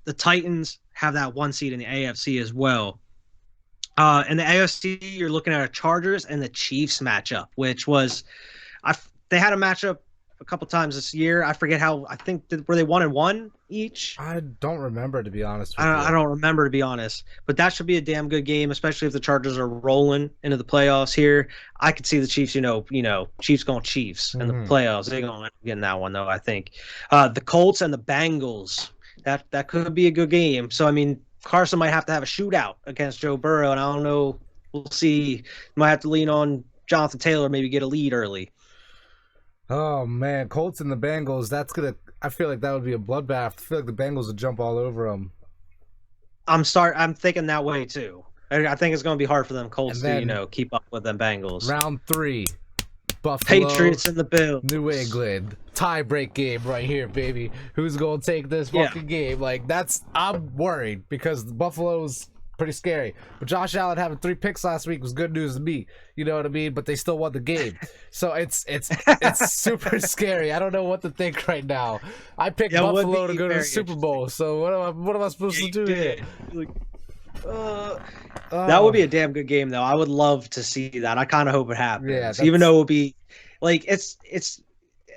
The Titans have that 1 seed in the AFC as well. In the AFC, you're looking at a Chargers and the Chiefs matchup, which was they had a matchup a couple times this year. I forget how. I think were they 1-1 each? I don't remember, to be honest with you. I don't remember, to be honest. But that should be a damn good game, especially if the Chargers are rolling into the playoffs here. I could see the Chiefs. Chiefs going Chiefs in the playoffs. They're going to get in that one though. I think the Colts and the Bengals. That could be a good game. So I mean, Carson might have to have a shootout against Joe Burrow, and I don't know. We'll see. Might have to lean on Jonathan Taylor, maybe get a lead early. Oh man, Colts and the Bengals. I feel like that would be a bloodbath. I feel like the Bengals would jump all over them. I'm thinking that way too. I think it's going to be hard for them Colts to keep up with them Bengals. Round 3, Buffalo, Patriots and the Bills, New England tie-break game right here, baby. Who's going to take this fucking game? Like I'm worried because Buffalo's pretty scary. But Josh Allen having 3 picks last week was good news to me. You know what I mean? But they still won the game. So it's super scary. I don't know what to think right now. I picked Buffalo to go to the Super Bowl. So what am I supposed to do here? That would be a damn good game though. I would love to see that. I kind of hope it happens. Yeah, even though it would be like it's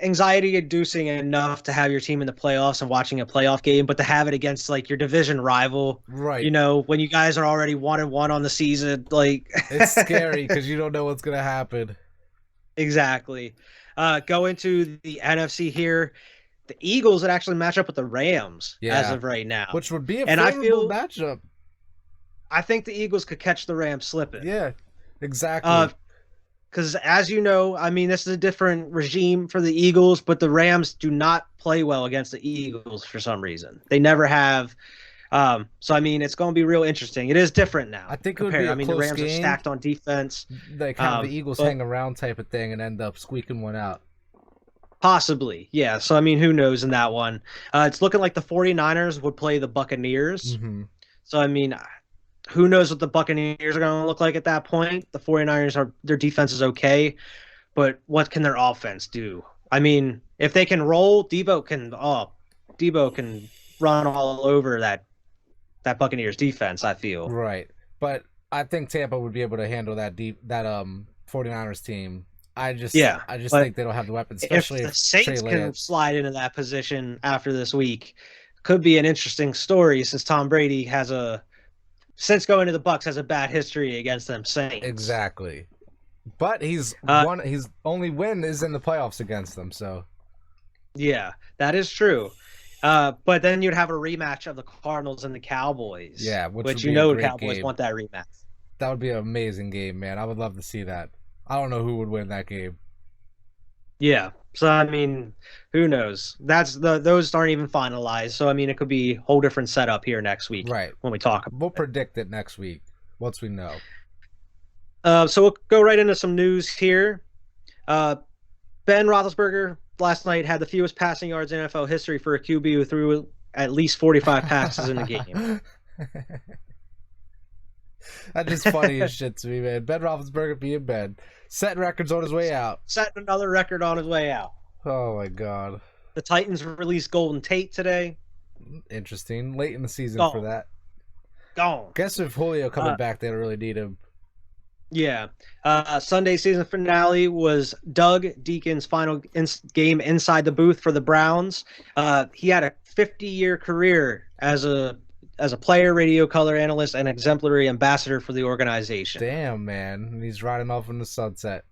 anxiety inducing enough to have your team in the playoffs and watching a playoff game, but to have it against like your division rival, right? When you guys are already 1-1 on the season, like it's scary because you don't know what's gonna happen. Exactly. Go into the NFC here. The Eagles would actually match up with the Rams as of right now, which would be a favorable matchup. I think the Eagles could catch the Rams slipping. Yeah, exactly. Because as you know, I mean, this is a different regime for the Eagles, but the Rams do not play well against the Eagles for some reason. They never have. So, I mean, it's going to be real interesting. It is different now. I think it would be a close the Rams game. Are stacked on defense. Like have the Eagles hang around type of thing and end up squeaking one out. Possibly, yeah. So, I mean, who knows in that one? It's looking like the 49ers would play the Buccaneers. Mm-hmm. So, I mean, who knows what the Buccaneers are going to look like at that point? The 49ers their defense is okay, but what can their offense do? I mean, if they can roll, Debo can run all over that Buccaneers defense, I feel. Right. But I think Tampa would be able to handle that 49ers team. I just think they don't have the weapons, especially if the Saints can slide into that position after this week. Could be an interesting story since Tom Brady since going to the Bucs has a bad history against them Saints. Exactly. But his only win is in the playoffs against them, so yeah, that is true. But then you'd have a rematch of the Cardinals and the Cowboys. Yeah, which the Cowboys want that rematch. That would be an amazing game, man. I would love to see that. I don't know who would win that game. Yeah. So I mean, who knows? Those aren't even finalized. So I mean, it could be a whole different setup here next week. Right. When we talk. We'll predict it next week once we know. So we'll go right into some news here. Ben Roethlisberger last night had the fewest passing yards in NFL history for a QB who threw at least 45 passes in a game. That's just funny as shit to me, man. Ben Roethlisberger being Ben. Setting records on his way out. Setting another record on his way out. Oh, my God. The Titans released Golden Tate today. Interesting. Late in the season for that. Gone. Guess if Julio coming back, they don't really need him. Yeah. Sunday season finale was Doug Deacon's final game inside the booth for the Browns. He had a 50-year career as a player, radio color analyst, and exemplary ambassador for the organization. Damn, man. He's riding off in the sunset.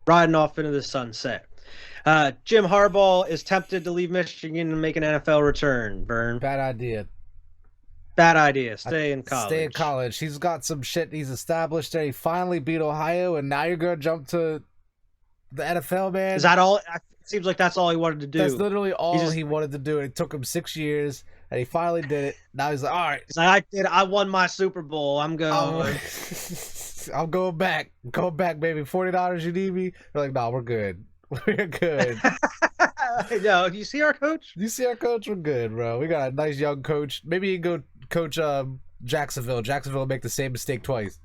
Riding off into the sunset. Jim Harbaugh is tempted to leave Michigan and make an NFL return, Vern. Bad idea. Bad idea. Stay in college. Stay in college. He's got some shit he's established there. He finally beat Ohio, and now you're going to jump to the NFL, man? Is that all? It seems like that's all he wanted to do. That's literally all he wanted to do. It took him 6 years, and he finally did it. Now he's like, all right. He's like, I won my Super Bowl. I'm going. I'm going back. Go back, baby. $40 you need me? They're like, no, we're good. We're good. No, you see our coach? You see our coach? We're good, bro. We got a nice young coach. Maybe you can go coach Jacksonville. Jacksonville will make the same mistake twice.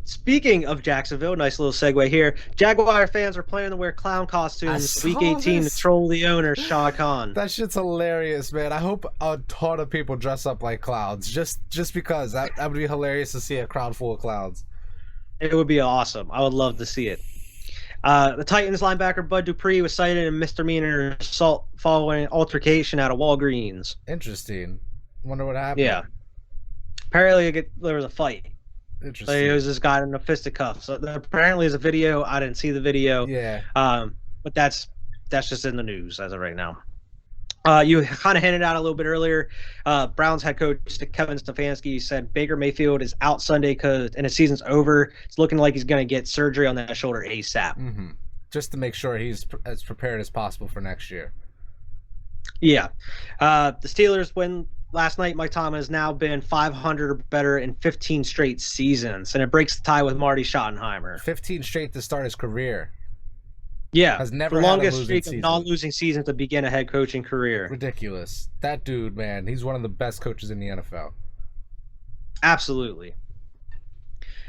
Speaking of Jacksonville, nice little segue here. Jaguar fans are planning to wear clown costumes week 18 to troll the owner, Shah Khan. That shit's hilarious, man. I hope a ton of people dress up like clowns. Just because that would be hilarious to see a crowd full of clowns. It would be awesome. I would love to see it. The Titans linebacker Bud Dupree was cited in misdemeanor assault following an altercation at a Walgreens. Interesting. Wonder what happened. Yeah. Apparently there was a fight. Interesting. Like, it was this guy in a fisticuff. So apparently there's a video. I didn't see the video. Yeah. But that's just in the news as of right now. You kind of hinted out a little bit earlier. Browns head coach Kevin Stefanski said Baker Mayfield is out Sunday and his season's over. It's looking like he's going to get surgery on that shoulder ASAP. Mm-hmm. Just to make sure he's as prepared as possible for next year. Yeah. The Steelers win last night. Mike Tomlin has now been 500 or better in 15 straight seasons, and it breaks the tie with Marty Schottenheimer. 15 straight to start his career. Yeah, has never the longest had a streak season. of non-losing season to begin a head coaching career. Ridiculous. That dude, man, he's one of the best coaches in the NFL. Absolutely.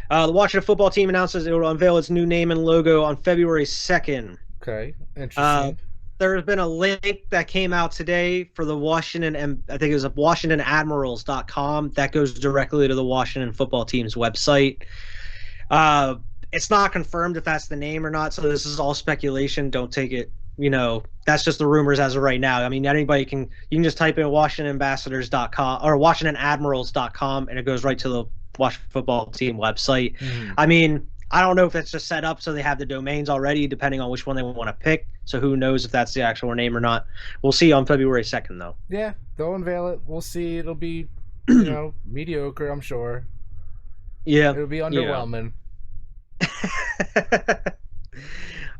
The Washington football team announces it will unveil its new name and logo on February 2nd. Okay, interesting. There has been a link that came out today for the Washington, and I think it was WashingtonAdmirals.com that goes directly to the Washington football team's website. It's not confirmed if that's the name or not, so this is all speculation. Don't take it, that's just the rumors as of right now. I mean, you can just type in WashingtonAmbassadors.com or WashingtonAdmirals.com, and it goes right to the Washington football team website. I mean, I don't know if it's just set up so they have the domains already, depending on which one they want to pick. So who knows if that's the actual name or not. We'll see on February 2nd, though. Yeah, they'll unveil it. We'll see. It'll be, mediocre, I'm sure. Yeah. It'll be underwhelming.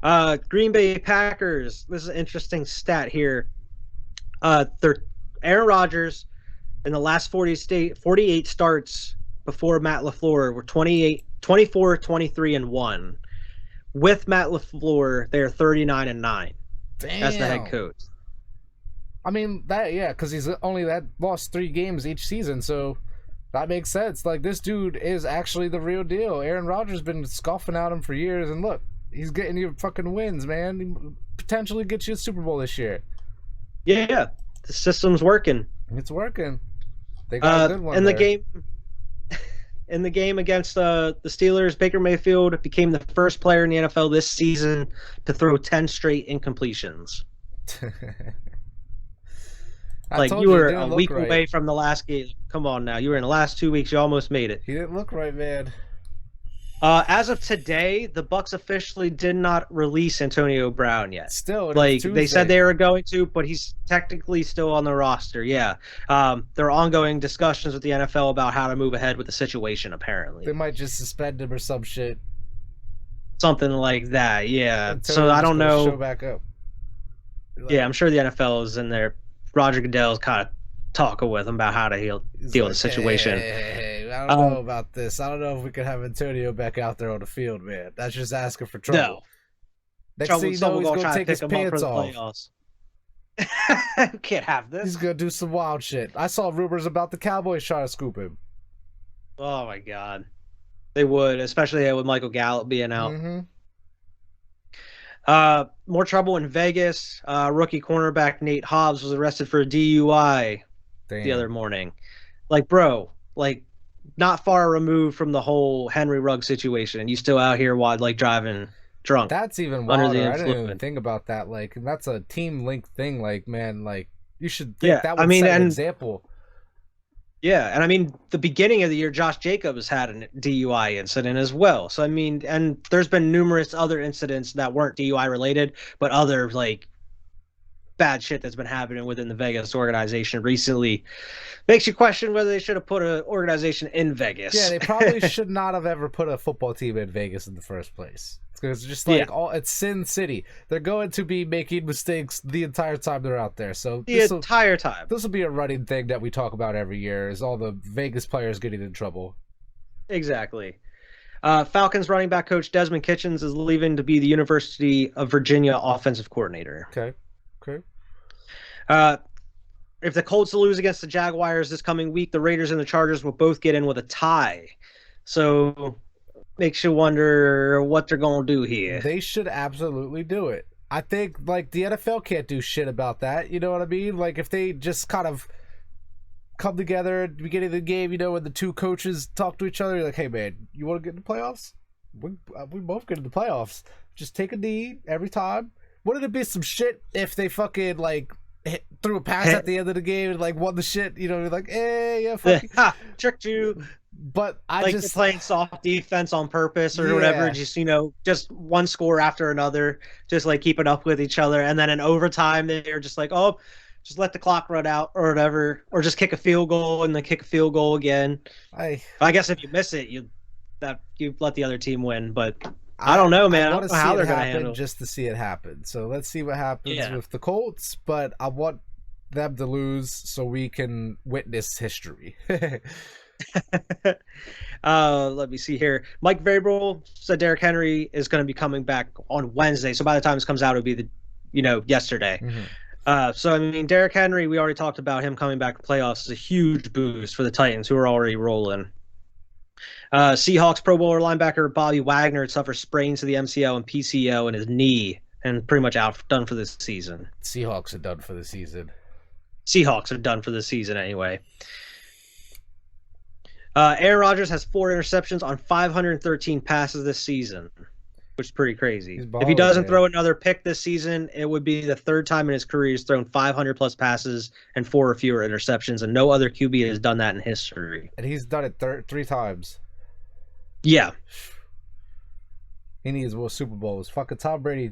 Yeah. Green Bay Packers. This is an interesting stat here. Aaron Rodgers in the last 48 starts before Matt LaFleur were 24, 23, and 1. With Matt LaFleur, they are 39 and 9. Damn. As the head coach. I mean, because he's only lost 3 games each season, so that makes sense. Like, this dude is actually the real deal. Aaron Rodgers been scoffing at him for years, and look, he's getting you fucking wins, man. He potentially gets you a Super Bowl this year. Yeah, the system's working. It's working. They got a good one in there. the game. In the game against the Steelers, Baker Mayfield became the first player in the NFL this season to throw 10 straight incompletions. Like, you were a week away from the last game. Come on now. You were in the last 2 weeks. You almost made it. He didn't look right, man. As of today, the Bucs officially did not release Antonio Brown yet. Still, like, they said they were going to, but he's technically still on the roster. Yeah. There are ongoing discussions with the NFL about how to move ahead with the situation, apparently. They might just suspend him or some shit. Something like that, yeah. So I don't know. Show back up. Yeah, I'm sure the NFL is in there. Roger Goodell's kind of talking with him about how to deal with the situation. Hey, I don't know about this. I don't know if we could have Antonio back out there on the field, man. That's just asking for trouble. No. Next thing you know, he's going to take his pants off. Can't have this. He's going to do some wild shit. I saw rumors about the Cowboys trying to scoop him. Oh, my God. They would, especially with Michael Gallup being out. Mm-hmm. More trouble in Vegas. Rookie cornerback Nate Hobbs was arrested for a DUI the other morning. Like, bro, not far removed from the whole Henry Ruggs situation, and you still out here driving drunk. That's even wilder. I didn't even think about that. Like, that's a team link thing. Like, man, you should think that would set an example. Yeah, and I mean, the beginning of the year, Josh Jacobs had a DUI incident as well. So, I mean, and there's been numerous other incidents that weren't DUI related, but other, bad shit that's been happening within the Vegas organization recently. Makes you question whether they should have put an organization in Vegas. Yeah, they probably should not have ever put a football team in Vegas in the first place. It's just it's Sin City. They're going to be making mistakes the entire time they're out there. So entire time. This will be a running thing that we talk about every year, is all the Vegas players getting in trouble. Exactly. Falcons running back coach Desmond Kitchens is leaving to be the University of Virginia offensive coordinator. Okay. If the Colts lose against the Jaguars this coming week, the Raiders and the Chargers will both get in with a tie. So makes you wonder what they're going to do here. They should absolutely do it. I think, the NFL can't do shit about that. You know what I mean? If they just kind of come together at the beginning of the game, when the two coaches talk to each other, you're like, hey, man, you want to get in the playoffs? we both get in the playoffs. Just take a knee every time. Wouldn't it be some shit if they fucking threw a pass at the end of the game and won the shit? Like, hey, yeah, fuck tricked you. But I just just playing soft defense on purpose or whatever. Just just one score after another, just keeping up with each other, and then in overtime they're just oh, just let the clock run out or whatever, or just kick a field goal and then kick a field goal again. I guess if you miss it, you let the other team win, but I don't know, man. I don't know how they're going to handle it. Just to see it happen. So let's see what happens with the Colts, but I want them to lose so we can witness history. Let me see here. Mike Vrabel said Derrick Henry is going to be coming back on Wednesday, so by the time this comes out, it'll be yesterday. So I mean, Derrick Henry, we already talked about him coming back to playoffs, is a huge boost for the Titans, who are already rolling. Seahawks Pro Bowler linebacker Bobby Wagner suffers sprains to the MCL and PCL in his knee, and pretty much done for this season. Seahawks are done for the season. Seahawks are done for the season anyway. Aaron Rodgers has 4 interceptions on 513 passes this season, which is pretty crazy. If he doesn't throw another pick this season, it would be the 3rd time in his career he's thrown 500-plus passes and 4 or fewer interceptions, and no other QB has done that in history. And he's done it 3 times. Yeah. He needs more Super Bowls. Fucking Tom Brady.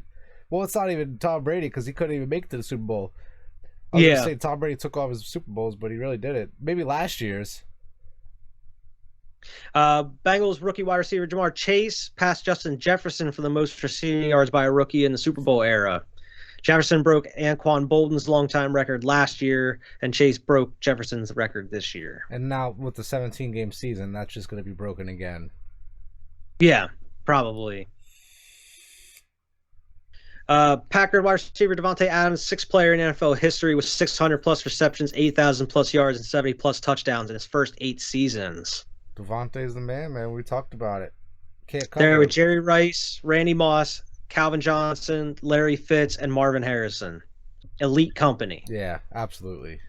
Well, it's not even Tom Brady because he couldn't even make it to the Super Bowl. I was gonna say Tom Brady took off his Super Bowls, but he really did it. Maybe last year's. Bengals rookie wide receiver Jamar Chase passed Justin Jefferson for the most receiving yards by a rookie in the Super Bowl era. Jefferson broke Anquan Bolden's longtime record last year, and Chase broke Jefferson's record this year. And now with the 17-game season, that's just going to be broken again. Yeah, probably. Packers wide receiver Devontae Adams, 6th player in NFL history with 600-plus receptions, 8,000-plus yards, and 70-plus touchdowns in his first 8 seasons. Devontae's the man. We talked about it. Can't cover there with Jerry Rice, Randy Moss, Calvin Johnson, Larry Fitz, and Marvin Harrison. Elite company. Yeah, absolutely.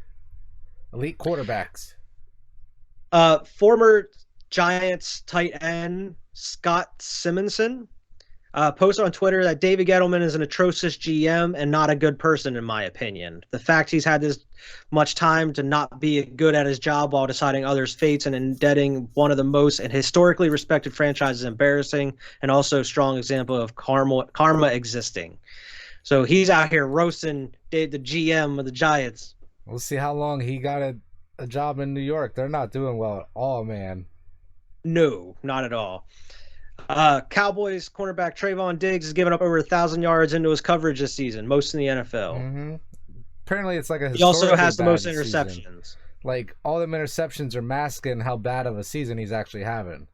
Elite quarterbacks. Former Giants tight end Scott Simonson posted on Twitter that David Gettleman is an atrocious GM and not a good person, in my opinion. The fact he's had this much time to not be good at his job while deciding others' fates and indebting one of the most and historically respected franchises embarrassing, and also a strong example of karma existing. So he's out here roasting the GM of the Giants. We'll see how long he got a job in New York. They're not doing well at all, man. No, not at all. Cowboys cornerback Trayvon Diggs has given up over 1,000 yards into his coverage this season, most in the NFL. Mm-hmm. Apparently, it's like a. He also has the most interceptions. Season. All them interceptions are masking how bad of a season he's actually having.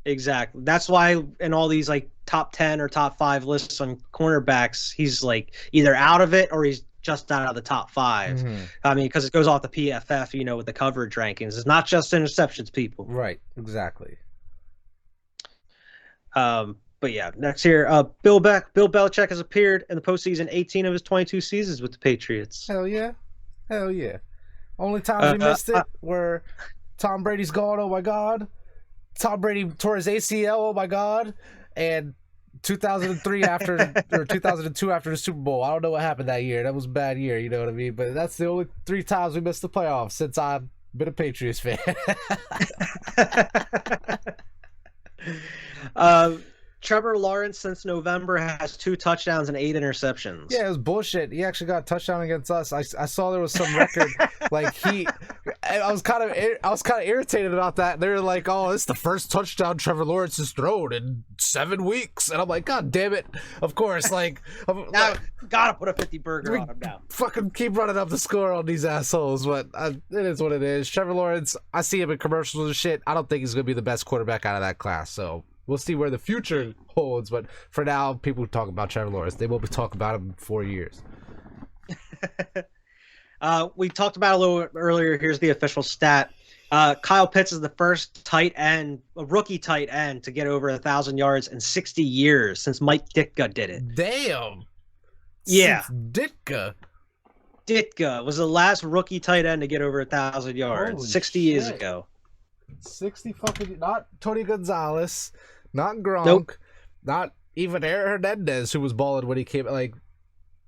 Exactly. That's why in all these top 10 or top 5 lists on cornerbacks, he's either out of it or he's just out of the top 5. Mm-hmm. I mean, because it goes off the PFF, with the coverage rankings. It's not just interceptions, people. Right. Exactly. But yeah, next here, Bill Belichick has appeared in the postseason 18 of his 22 seasons with the Patriots. Hell yeah. Only times we missed it were Tom Brady's gone, oh my God. Tom Brady tore his ACL, oh my God. And 2003 or 2002 after the Super Bowl. I don't know what happened that year. That was a bad year, you know what I mean? But that's the only 3 times we missed the playoffs since I've been a Patriots fan. Trevor Lawrence since November has 2 touchdowns and 8 interceptions. Yeah, it was bullshit. He actually got a touchdown against us. I saw there was some record I was kind of irritated about that. They were like, "Oh, it's the first touchdown Trevor Lawrence has thrown in 7 weeks," and I'm like, "God damn it!" Of course, now gotta put a 50 burger on him now. Fucking keep running up the score on these assholes, but it is what it is. Trevor Lawrence, I see him in commercials and shit. I don't think he's gonna be the best quarterback out of that class. So. We'll see where the future holds, but for now, people talk about Trevor Lawrence. They won't be talking about him in 4 years. We talked about it a little earlier. Here's the official stat. Kyle Pitts is the first rookie tight end to get over 1,000 yards in 60 years since Mike Ditka did it. Damn. Yeah. Since Ditka was the last rookie tight end to get over 1,000 yards 60 years ago. 60 fucking, not Tony Gonzalez, Not Gronk. Nope. Not even Aaron Hernandez, who was balling when he came. Like,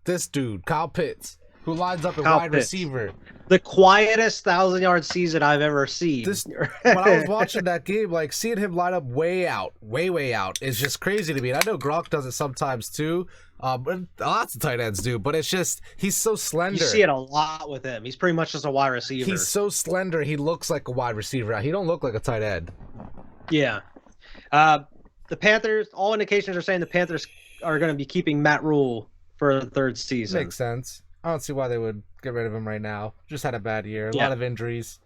this dude, Kyle Pitts, who lines up at wide receiver. The quietest 1,000-yard season I've ever seen. When I was watching that game, like, seeing him line up way out, way out, is just crazy to me. And I know Gronk does it sometimes too. But lots of tight ends do. But it's just, he's so slender. You see it a lot with him. He's pretty much just a wide receiver. He's so slender. He looks like a wide receiver. He don't look like a tight end. Yeah. The Panthers, all indications are saying the Panthers are going to be keeping Matt Rule for the third season. Makes sense. I don't see why they would get rid of him right now. Just had a bad year. A lot of injuries.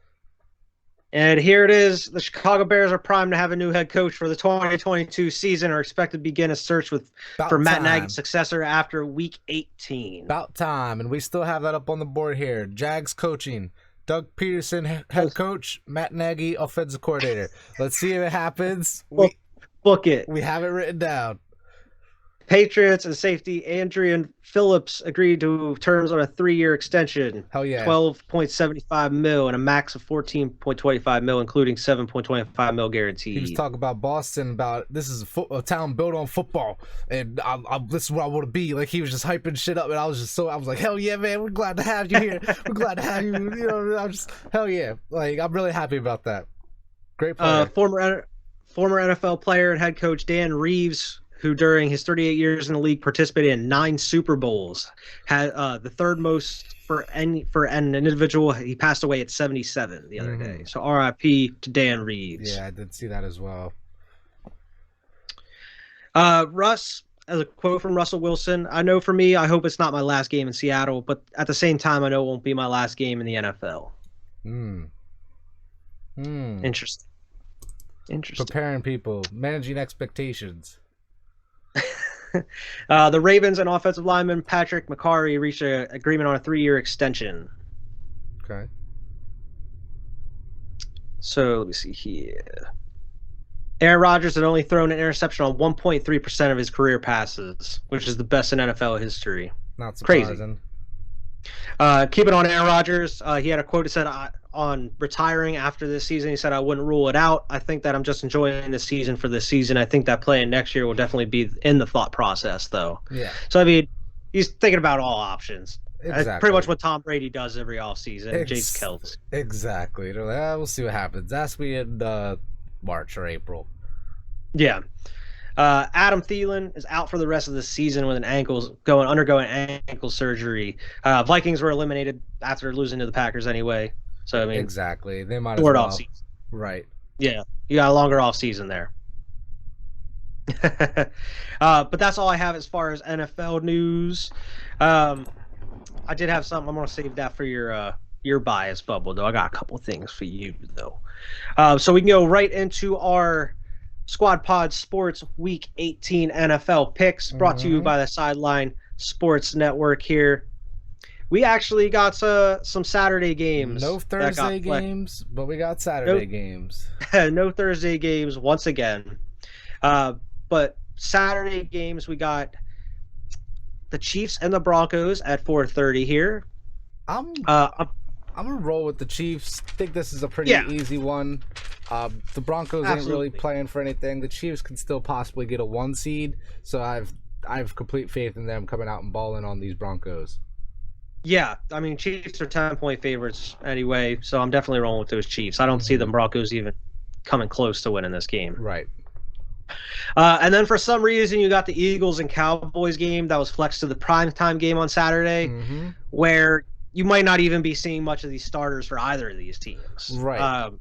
And here it is. The Chicago Bears are primed to have a new head coach for the 2022 season, are expected to begin a search for Matt Nagy's successor after Week 18. About time. And we still have that up on the board here. Jags coaching. Doug Peterson, head coach. Matt Nagy, offensive coordinator. Let's see if it happens. Book it. We have it written down. Patriots and safety Adrian Phillips agreed to terms on a 3-year extension. Hell yeah. $12.75 million and a max of $14.25 million, including $7.25 million guaranteed. He was talking about Boston, about this is a town built on football, and this is what I want to be. Like, he was just hyping shit up, and I was like, hell yeah, man, we're glad to have you here. We're glad to have you. You know, I'm just, hell yeah. Like, I'm really happy about that. Great player. Former NFL player and head coach Dan Reeves, who during his 38 years in the league participated in 9 Super Bowls, had the third most for an individual. He passed away at 77 the other day. So RIP to Dan Reeves. Yeah, I did see that as well. Russ, as a quote from Russell Wilson, I know for me, I hope it's not my last game in Seattle, but at the same time, I know it won't be my last game in the NFL. Interesting. Preparing people, managing expectations. The Ravens and offensive lineman Patrick McCarry reached an agreement on a 3-year extension. Okay. So let me see here. Aaron Rodgers had only thrown an interception on 1.3% of his career passes, which is the best in NFL history. Not surprising. Crazy. Keeping on Aaron Rodgers, he had a quote that said, on retiring after this season, he said, I wouldn't rule it out. I think that I'm just enjoying this season for this season. I think that playing next year will definitely be in the thought process, though. Yeah. So, I mean, he's thinking about all options. Exactly. Pretty much what Tom Brady does every offseason. Jace Kelce. Exactly. We'll see what happens. Ask me in March or April. Yeah. Adam Thielen is out for the rest of the season with undergoing ankle surgery. Vikings were eliminated after losing to the Packers anyway. So, I mean, exactly. They might as well. Off season. Right. Yeah. You got a longer off season there. But that's all I have as far as NFL news. I did have something. I'm going to save that for your bias bubble, though. I got a couple things for you, though. So we can go right into our Squad Pod Sports Week 18 NFL picks, brought to you by the Sideline Sports Network here. We actually got some Saturday games. No Thursday games, but we got Saturday games. No Thursday games once again. But Saturday games, we got the Chiefs and the Broncos at 4:30 here. I'm gonna roll with the Chiefs. I think this is a pretty easy one. The Broncos ain't really playing for anything. The Chiefs can still possibly get a 1 seed, so I have complete faith in them coming out and balling on these Broncos. Yeah, I mean, Chiefs are 10-point favorites anyway, so I'm definitely rolling with those Chiefs. I don't see the Broncos even coming close to winning this game. Right. And then for some reason, you got the Eagles and Cowboys game that was flexed to the primetime game on Saturday, where you might not even be seeing much of these starters for either of these teams. Right.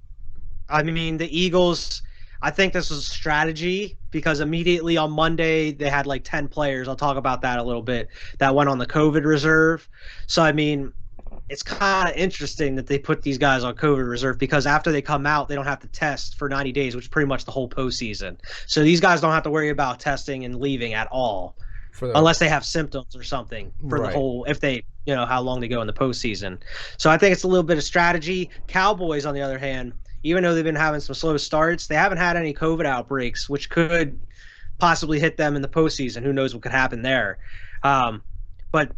I mean, the Eagles, I think this was strategy because immediately on Monday they had like 10 players. I'll talk about that a little bit that went on the COVID reserve. So, I mean, it's kind of interesting that they put these guys on COVID reserve because after they come out, they don't have to test for 90 days, which is pretty much the whole postseason. So these guys don't have to worry about testing and leaving at all unless they have symptoms or something for the whole, if they, how long they go in the postseason. So I think it's a little bit of strategy. Cowboys, on the other hand, even though they've been having some slow starts, they haven't had any COVID outbreaks, which could possibly hit them in the postseason. Who knows what could happen there? But,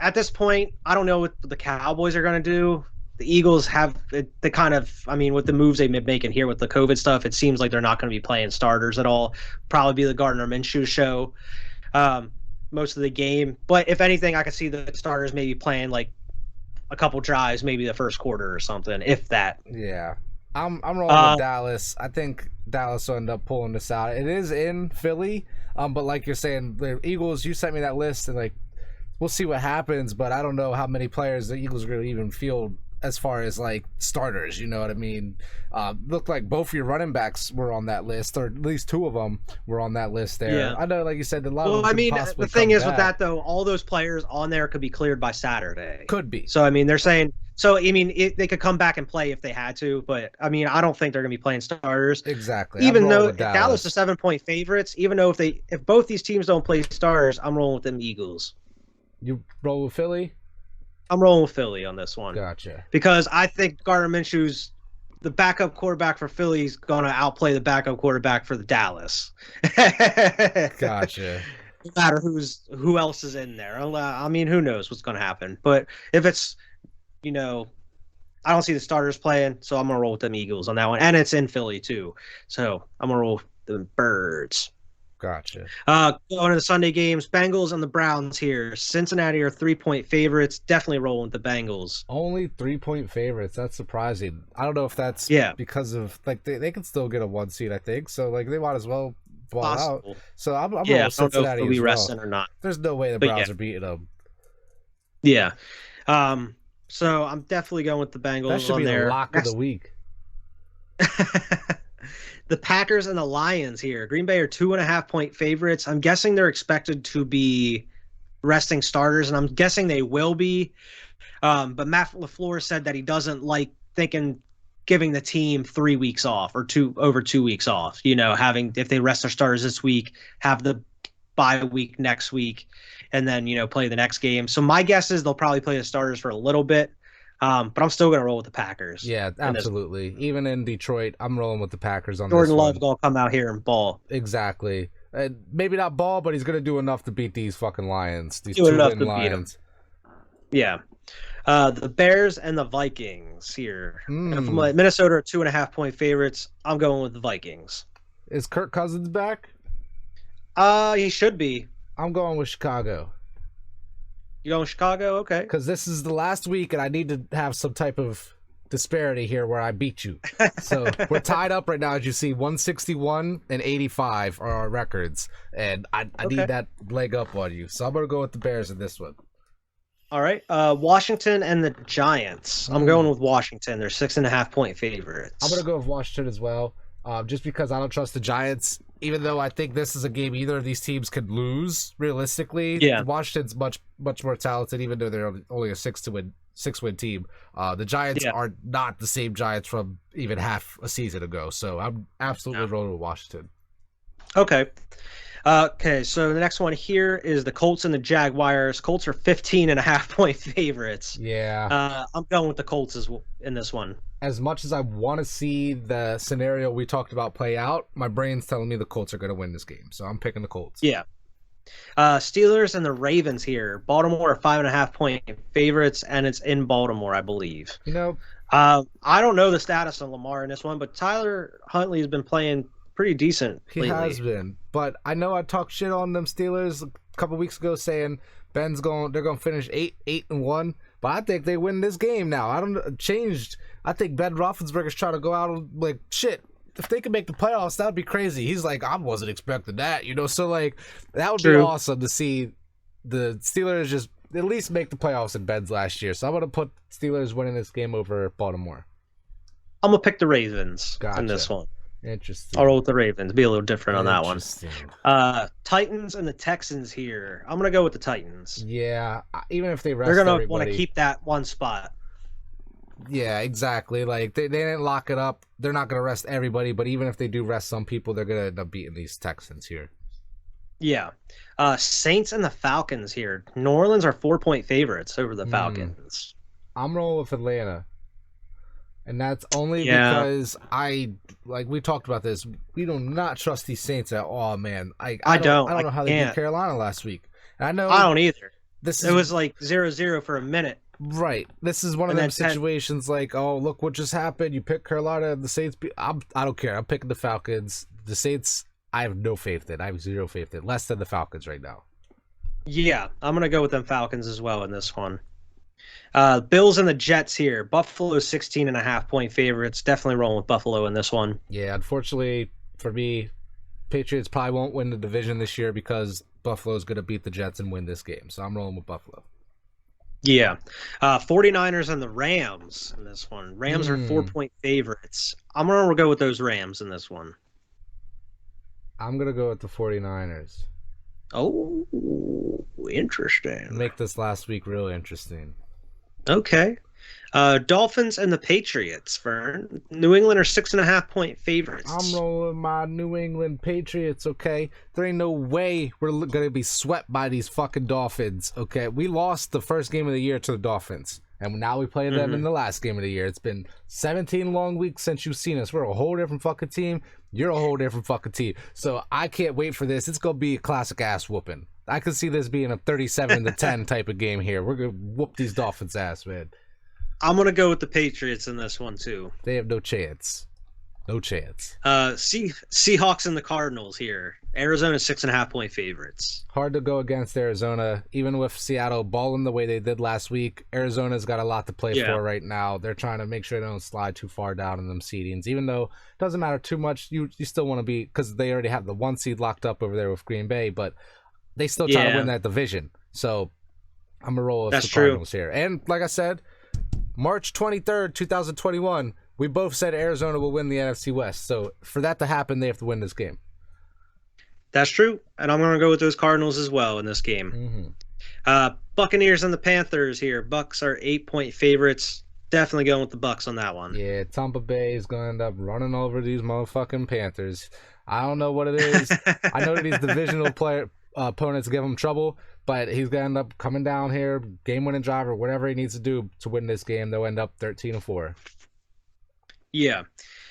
at this point, I don't know what the Cowboys are going to do. the Eagles have the kind of, I mean, with the moves they've been making here with the COVID stuff, it seems like they're not going to be playing starters at all. Probably be the Gardner Minshew show most of the game. But if anything, I could see the starters maybe playing like a couple drives, maybe the first quarter or something, if that. Yeah. I'm rolling with Dallas. I think Dallas will end up pulling this out. It is in Philly, but like you're saying, the Eagles, you sent me that list, and like we'll see what happens, but I don't know how many players the Eagles are going to even field as far as like starters, you know what I mean? Looked like both of your running backs were on that list, or at least two of them were on that list there. Yeah. I know, like you said, a lot of them I mean, the thing is with that though, all those players on there could be cleared by Saturday. Could be. So I mean, they're saying. So, I mean, they could come back and play if they had to, but, I mean, I don't think they're going to be playing starters. Exactly. Even though Dallas is 7-point favorites, even though if both these teams don't play starters, I'm rolling with them Eagles. You roll with Philly? I'm rolling with Philly on this one. Gotcha. Because I think Gardner Minshew's the backup quarterback for Philly is going to outplay the backup quarterback for the Dallas. Gotcha. No matter who else is in there. I mean, who knows what's going to happen. But if it's, you know, I don't see the starters playing, so I'm going to roll with them Eagles on that one. And it's in Philly, too. So I'm going to roll with the Birds. Gotcha. Going to the Sunday games, Bengals and the Browns here. Cincinnati are 3-point favorites. Definitely rolling with the Bengals. Only 3-point favorites. That's surprising. I don't know if that's because of, like, they can still get a 1 seed, I think. So, like, they might as well ball out. So I'm rolling with Cincinnati I don't know if they'll be resting or not. There's no way the Browns are beating them. Yeah. So I'm definitely going with the Bengals. That should be the lock of the week. The Packers and the Lions here. Green Bay are 2.5-point favorites. I'm guessing they're expected to be resting starters, and I'm guessing they will be. But Matt LaFleur said that he doesn't like giving the team 3 weeks off or over 2 weeks off. You know, if they rest their starters this week, have the bye week next week, and then, you know, play the next game. So my guess is they'll probably play the starters for a little bit, but I'm still going to roll with the Packers. Yeah, absolutely. Even in Detroit, I'm rolling with the Packers on Jordan this one. Love's going to come out here and ball. Exactly. Maybe not ball, but he's going to do enough to beat these fucking Lions. These two-win Lions. Yeah. The Bears and the Vikings here. Minnesota are 2.5-point favorites. I'm going with the Vikings. Is Kirk Cousins back? He should be. I'm going with Chicago. You going with Chicago? Okay. Because this is the last week, and I need to have some type of disparity here where I beat you. So we're tied up right now, as you see. 161 and 85 are our records, and I need that leg up on you. So I'm going to go with the Bears in this one. All right. Washington and the Giants. I'm going with Washington. They're 6.5-point favorites. I'm going to go with Washington as well, just because I don't trust the Giants. Even though I think this is a game either of these teams could lose, realistically, Washington's much more talented, even though they're only a six-win team. The Giants are not the same Giants from even half a season ago, so I'm absolutely rolling with Washington. Okay. So the next one here is the Colts and the Jaguars. Colts are 15.5-point favorites. Yeah. I'm going with the Colts in this one. As much as I want to see the scenario we talked about play out, my brain's telling me the Colts are going to win this game, so I'm picking the Colts. Yeah. Steelers and the Ravens here. Baltimore are 5.5-point favorites, and it's in Baltimore, I believe. You know, I don't know the status of Lamar in this one, but Tyler Huntley has been playing pretty decent lately. He has been, but I know I talked shit on them Steelers a couple weeks ago, saying they're going to finish 8-1. But I think they win this game now. I think Ben Roethlisberger's trying to go out like, shit, if they could make the playoffs, that would be crazy. He's like, I wasn't expecting that, you know? So, like, that would be awesome to see the Steelers just at least make the playoffs in Ben's last year. So I'm going to put Steelers winning this game over Baltimore. I'm going to pick the Ravens in this one. Interesting. I'll roll with the Ravens. Be a little different on that one. Titans and the Texans here. I'm going to go with the Titans. Yeah, even if they rest they're going to want to keep that one spot. Yeah, exactly. Like, they didn't lock it up. They're not going to rest everybody, but even if they do rest some people, they're going to end up beating these Texans here. Yeah. Saints and the Falcons here. New Orleans are 4-point favorites over the Falcons. I'm rolling with Atlanta. And that's only because we talked about this. We do not trust these Saints at all, man. I don't know how they beat Carolina last week. And I don't either. It was like 0-0 for a minute. Right. This is one of those situations like, oh, look what just happened. You pick Carolina, the Saints. I don't care. I'm picking the Falcons. The Saints, I have no faith in. I have zero faith in. Less than the Falcons right now. Yeah, I'm going to go with them Falcons as well in this one. Bills and the Jets here. Buffalo 16.5-point favorites. Definitely rolling with Buffalo in this one. Yeah, unfortunately for me, Patriots probably won't win the division this year because Buffalo's going to beat the Jets and win this game. So I'm rolling with Buffalo. Yeah. 49ers and the Rams in this one. Rams are 4-point favorites. I'm going to go with those Rams in this one. I'm going to go with the 49ers. Oh, interesting. Make this last week real interesting. Okay. Dolphins and the Patriots, Fern. New England are 6.5-point favorites. I'm rolling my New England Patriots, okay? There ain't no way we're going to be swept by these fucking Dolphins, okay? We lost the first game of the year to the Dolphins, and now we play them in the last game of the year. It's been 17 long weeks since you've seen us. We're a whole different fucking team. You're a whole different fucking team. So I can't wait for this. It's going to be a classic ass whooping. I could see this being a 37-10 type of game here. We're going to whoop these Dolphins' ass, man. I'm going to go with the Patriots in this one, too. They have no chance. No chance. Seahawks and the Cardinals here. Arizona 6.5-point favorites. Hard to go against Arizona. Even with Seattle balling the way they did last week, Arizona's got a lot to play for right now. They're trying to make sure they don't slide too far down in them seedings. Even though it doesn't matter too much, you still want to be, because they already have the 1 seed locked up over there with Green Bay, but they still try to win that division. So I'm going to roll with the Cardinals here. And like I said, March 23rd, 2021, we both said Arizona will win the NFC West. So for that to happen, they have to win this game. That's true. And I'm going to go with those Cardinals as well in this game. Buccaneers and the Panthers here. Bucks are 8-point favorites. Definitely going with the Bucks on that one. Yeah, Tampa Bay is going to end up running over these motherfucking Panthers. I don't know what it is. I know these divisional opponents give him trouble, but he's going to end up coming down here, game-winning drive or whatever he needs to do to win this game. They'll end up 13-4. Yeah.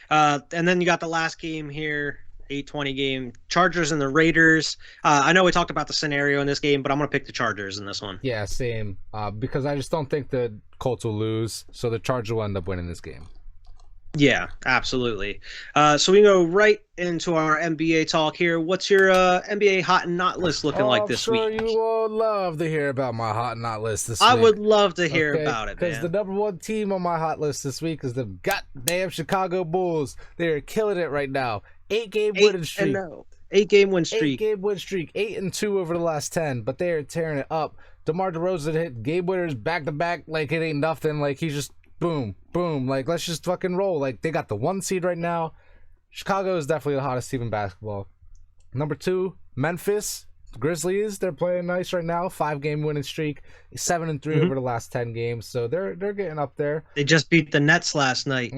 And then you got the last game here, 8:20 game, Chargers and the Raiders. I know we talked about the scenario in this game, but I'm going to pick the Chargers in this one. Yeah, same. Because I just don't think the Colts will lose, so the Chargers will end up winning this game. Yeah, absolutely. So we go right into our NBA talk here. What's your NBA hot and not list looking like this week? I'm sure you all love to hear about my hot and not list this week. I would love to hear about it, man. Because the number one team on my hot list this week is the goddamn Chicago Bulls. They are killing it right now. 8-game winning streak. 8-game win streak. 8-game win streak. 8-2 over the last 10, but they are tearing it up. DeMar DeRozan hit game winners back-to-back like it ain't nothing. Like he's just boom, boom. Like, let's just fucking roll. Like, they got the 1 seed right now. Chicago is definitely the hottest team in basketball. Number 2, Memphis Grizzlies. They're playing nice right now. 5-game winning streak. 7-3 over the last 10 games. So they're getting up there. They just beat the Nets last night.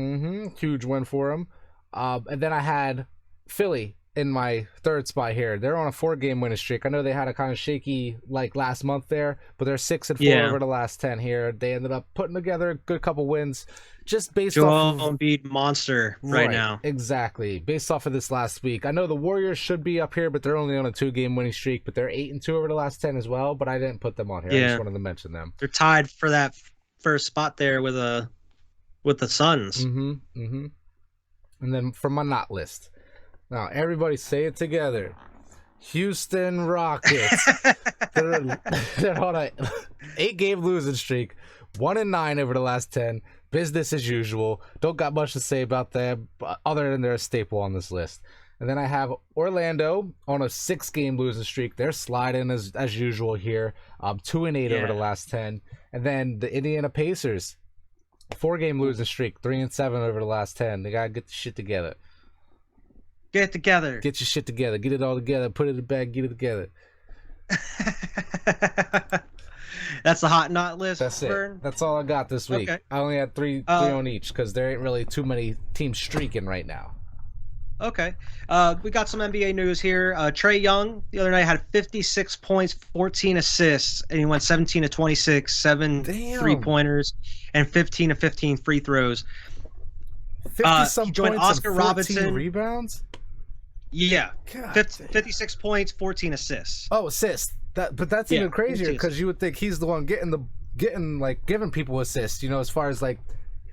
Huge win for them. And then I had Philly in my third spot here. They're on a 4-game winning streak. I know they had a kind of shaky like last month there, but they're 6-4 over the last 10 here. They ended up putting together a good couple wins just based off of Embiid monster right now. Exactly. Based off of this last week. I know the Warriors should be up here, but they're only on a 2-game winning streak, but they're 8-2 over the last 10 as well, but I didn't put them on here. I just wanted to mention them. They're tied for that first spot there with the Suns. And then for my not list. Now, everybody say it together. Houston Rockets. they're on a 8-game losing streak. 1-9 over the last 10. Business as usual. Don't got much to say about them, other than they're a staple on this list. And then I have Orlando on a 6-game losing streak. They're sliding as usual here. 2-8 over the last 10. And then the Indiana Pacers. 4-game losing streak. 3-7 over the last 10. They got to get the shit together. Get it together. Get your shit together. Get it all together. Put it in the bag. Get it together. That's the hot not list. That's it. That's all I got this week. Okay. I only had three on each because there ain't really too many teams streaking right now. Okay. We got some NBA news here. Trae Young the other night had 56 points, 14 assists, and he went 17 of 26, 7 3-pointers, and 15 of 15 free throws. 50-some he joined points Oscar and 14 Robertson. Rebounds? Yeah. 56 points, 14 assists. Oh, assists. But that's even crazier because you would think he's the one getting the giving people assists. You know, as far as like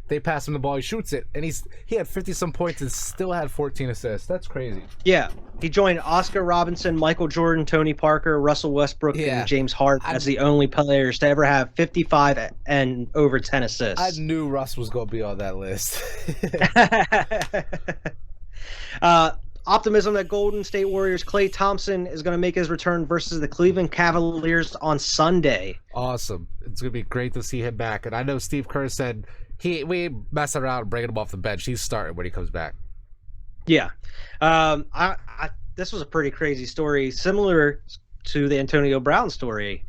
they pass him the ball, he shoots it, and he had 50 some points and still had 14 assists. That's crazy. Yeah, he joined Oscar Robinson, Michael Jordan, Tony Parker, Russell Westbrook, and James Harden as the only players to ever have 55 and over 10 assists. I knew Russ was going to be on that list. Optimism that Golden State Warriors Klay Thompson is going to make his return versus the Cleveland Cavaliers on Sunday. Awesome. It's going to be great to see him back. And I know Steve Kerr said we mess around bringing him off the bench. He's starting when he comes back. Yeah. This was a pretty crazy story, similar to the Antonio Brown story.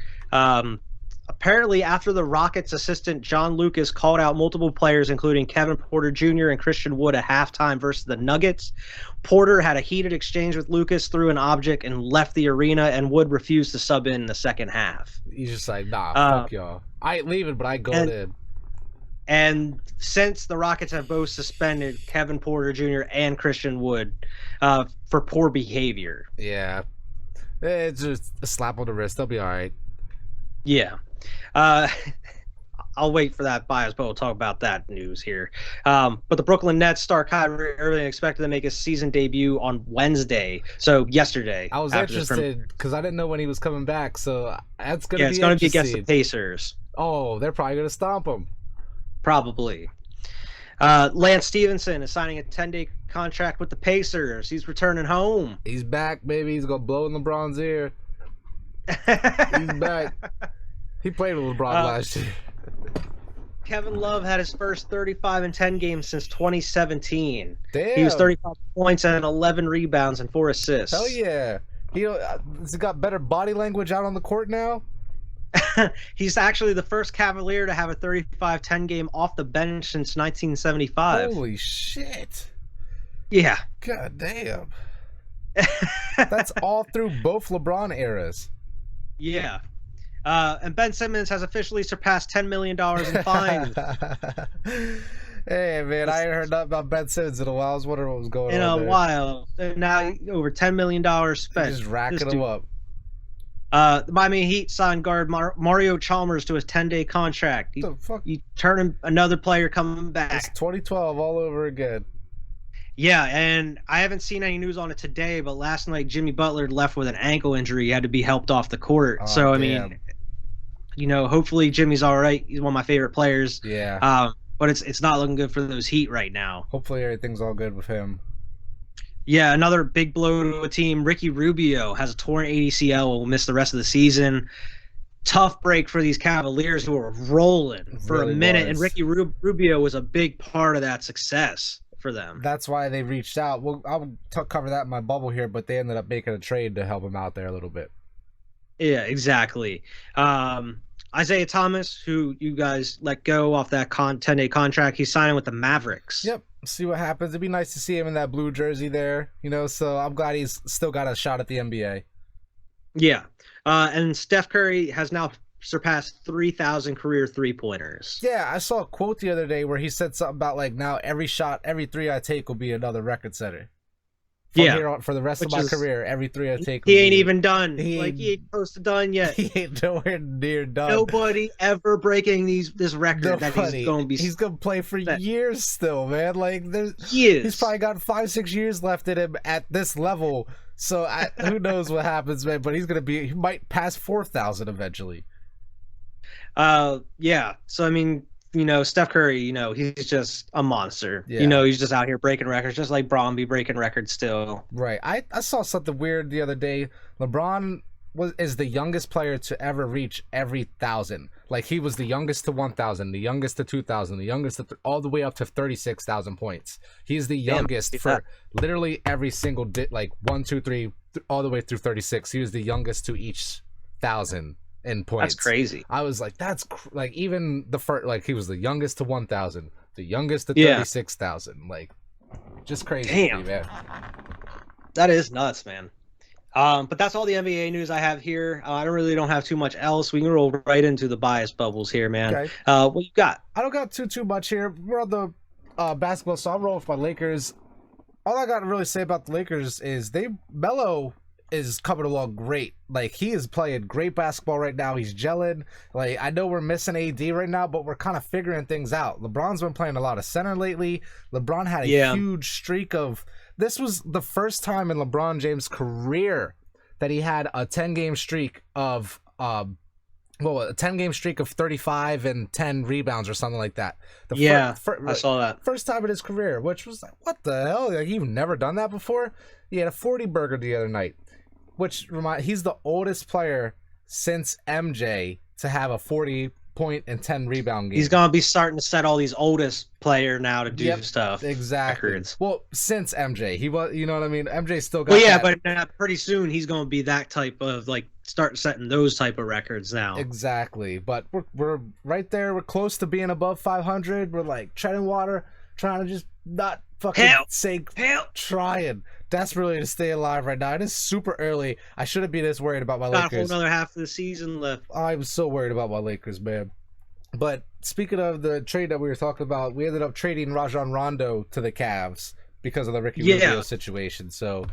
Apparently, after the Rockets assistant John Lucas called out multiple players, including Kevin Porter Jr. and Christian Wood at halftime versus the Nuggets, Porter had a heated exchange with Lucas, threw an object, and left the arena, and Wood refused to sub in the second half. He's just like, nah, fuck y'all. I ain't leaving, but I go in. And since the Rockets have both suspended Kevin Porter Jr. and Christian Wood for poor behavior. Yeah. It's just a slap on the wrist. They'll be all right. Yeah. I'll wait for that bias, but we'll talk about that news here. But the Brooklyn Nets star Kyrie Irving expected to make his season debut on Wednesday, so yesterday. I was interested because I didn't know when he was coming back, so that's going to be it's going to be against the Pacers. Oh, they're probably going to stomp him. Probably. Lance Stevenson is signing a 10-day contract with the Pacers. He's returning home. He's back, baby. He's going to blow in LeBron's ear. He's back. He played with LeBron last year. Kevin Love had his first 35 and 10 games since 2017. Damn. He was 35 points and 11 rebounds and 4 assists. Hell yeah. Has he got better body language out on the court now? He's actually the first Cavalier to have a 35-10 game off the bench since 1975. Holy shit. Yeah. God damn. That's all through both LeBron eras. Yeah. And Ben Simmons has officially surpassed $10 million in fines. Hey, man, I ain't heard nothing about Ben Simmons in a while. I was wondering what was going on in a while. Now over $10 million spent. He's just racking them up. The Miami Heat signed guard Mario Chalmers to his 10-day contract. You turn him another player coming back. It's 2012 all over again. Yeah, and I haven't seen any news on it today, but last night Jimmy Butler left with an ankle injury. He had to be helped off the court. I mean, hopefully Jimmy's all right. He's one of my favorite players. Yeah. But it's not looking good for those Heat right now. Hopefully everything's all good with him. Yeah, another big blow to a team. Ricky Rubio has a torn ACL, will miss the rest of the season. Tough break for these Cavaliers who were rolling for a minute, and Ricky Rubio was a big part of that success for them. That's why they reached out. Well, I'll cover that in my bubble here, but they ended up making a trade to help him out there a little bit. Yeah, exactly. Isaiah Thomas, who you guys let go off that 10-day contract, he's signing with the Mavericks. Yep. See what happens. It'd be nice to see him in that blue jersey there, so I'm glad he's still got a shot at the NBA. Yeah. And Steph Curry has now surpassed 3,000 career three-pointers. Yeah, I saw a quote the other day where he said something about, now every three I take will be another record setter. Here on, for the rest of my career, every three I take. He ain't even done. He ain't close to done yet. He ain't nowhere near done. Nobody ever breaking this record that he's going to be. He's going to play for years still, man. Years. He's probably got 5-6 years left in him at this level. So who knows what happens, man? But he might pass 4,000 eventually. Yeah. So I mean, Steph Curry, he's just a monster. Yeah. He's just out here breaking records, just like Bromby breaking records still. Right. I saw something weird the other day. LeBron is the youngest player to ever reach every 1,000. He was the youngest to 1,000, the youngest to 2,000, the youngest to all the way up to 36,000 points. He's the youngest for literally every single 1, 2, 3, all the way through 36. He was the youngest to each 1,000. In points. That's crazy. I was like, even the first, he was the youngest to 1,000, the youngest to 36,000. Just crazy. Damn, to me, man. That is nuts, man. But that's all the NBA news I have here. I don't have too much else. We can roll right into the bias bubbles here, man. Okay. What you got? I don't got too much here. We're on the basketball, so I'll roll with my Lakers. All I got to really say about the Lakers is Melo is coming along great. Like, he is playing great basketball right now. He's gelling. Like, I know we're missing AD right now, but we're kind of figuring things out. LeBron's been playing a lot of center lately. LeBron had a huge streak of... This was the first time in LeBron James' career that he had a 10-game streak of... a 10-game streak of 35 and 10 rebounds or something like that. I saw that. First time in his career, which was like, what the hell? Like, you've never done that before? He had a 40-burger the other night, which he's the oldest player since MJ to have a 40-point and 10 rebound game. He's going to be starting to set all these oldest player now to do stuff. Exactly. Records. Well, since MJ. He was, you know what I mean? MJ still got but pretty soon he's going to be that type of, like, start setting those type of records now. Exactly. But we're right there. We're close to being above 500. We're like treading water, trying to just not fucking trying desperately to stay alive right now. It is super early. I shouldn't be this worried about my Lakers. Got a whole another half of the season left. I'm so worried about my Lakers, man. But speaking of the trade that we were talking about, we ended up trading Rajon Rondo to the Cavs because of the Ricky Rubio situation. So,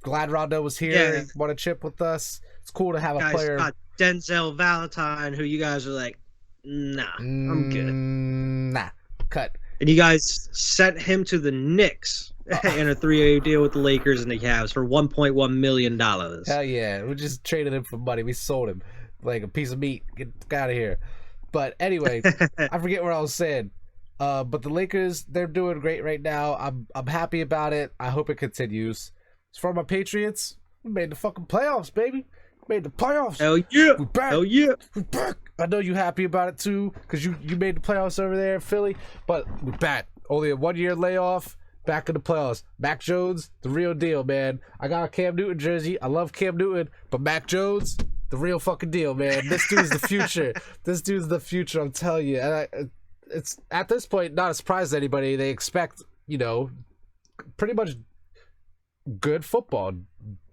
glad Rondo was here and won a chip with us. It's cool to have a player. Got Denzel Valentine, who you guys are like, nah, I'm good. Nah, cut. And you guys sent him to the Knicks in a 3-year deal with the Lakers and the Cavs for $1.1 million. Hell yeah. We just traded him for money. We sold him like a piece of meat. Get out of here. But anyway, I forget what I was saying. But the Lakers, they're doing great right now. I'm happy about it. I hope it continues. As for my Patriots, we made the fucking playoffs, baby. We made the playoffs. Hell yeah. We back. Hell yeah. We back. I know you happy about it too, because you made the playoffs over there in Philly. But we're back. Only a 1-year layoff. Back in the playoffs. Mack Jones, the real deal, man. I got a Cam Newton jersey. I love Cam Newton, but Mack Jones, the real fucking deal, man. This dude's the future. This dude's the future, I'm telling you. And it's at this point not a surprise to anybody. They expect, pretty much good football.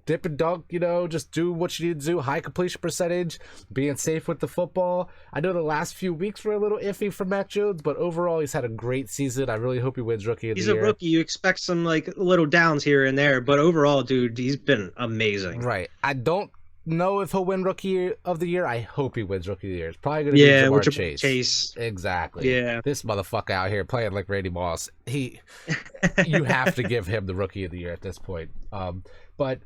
Dip and dunk, just do what you need to do. High completion percentage, being safe with the football. I know the last few weeks were a little iffy for Mack Jones, but overall he's had a great season. I really hope he wins Rookie of the Year. He's a rookie. You expect some little downs here and there, but overall, dude, he's been amazing. Right. I don't know if he'll win Rookie of the Year. I hope he wins Rookie of the Year. It's probably going to be Jamar Chase. Exactly. Yeah. This motherfucker out here playing like Randy Moss. You have to give him the Rookie of the Year at this point. But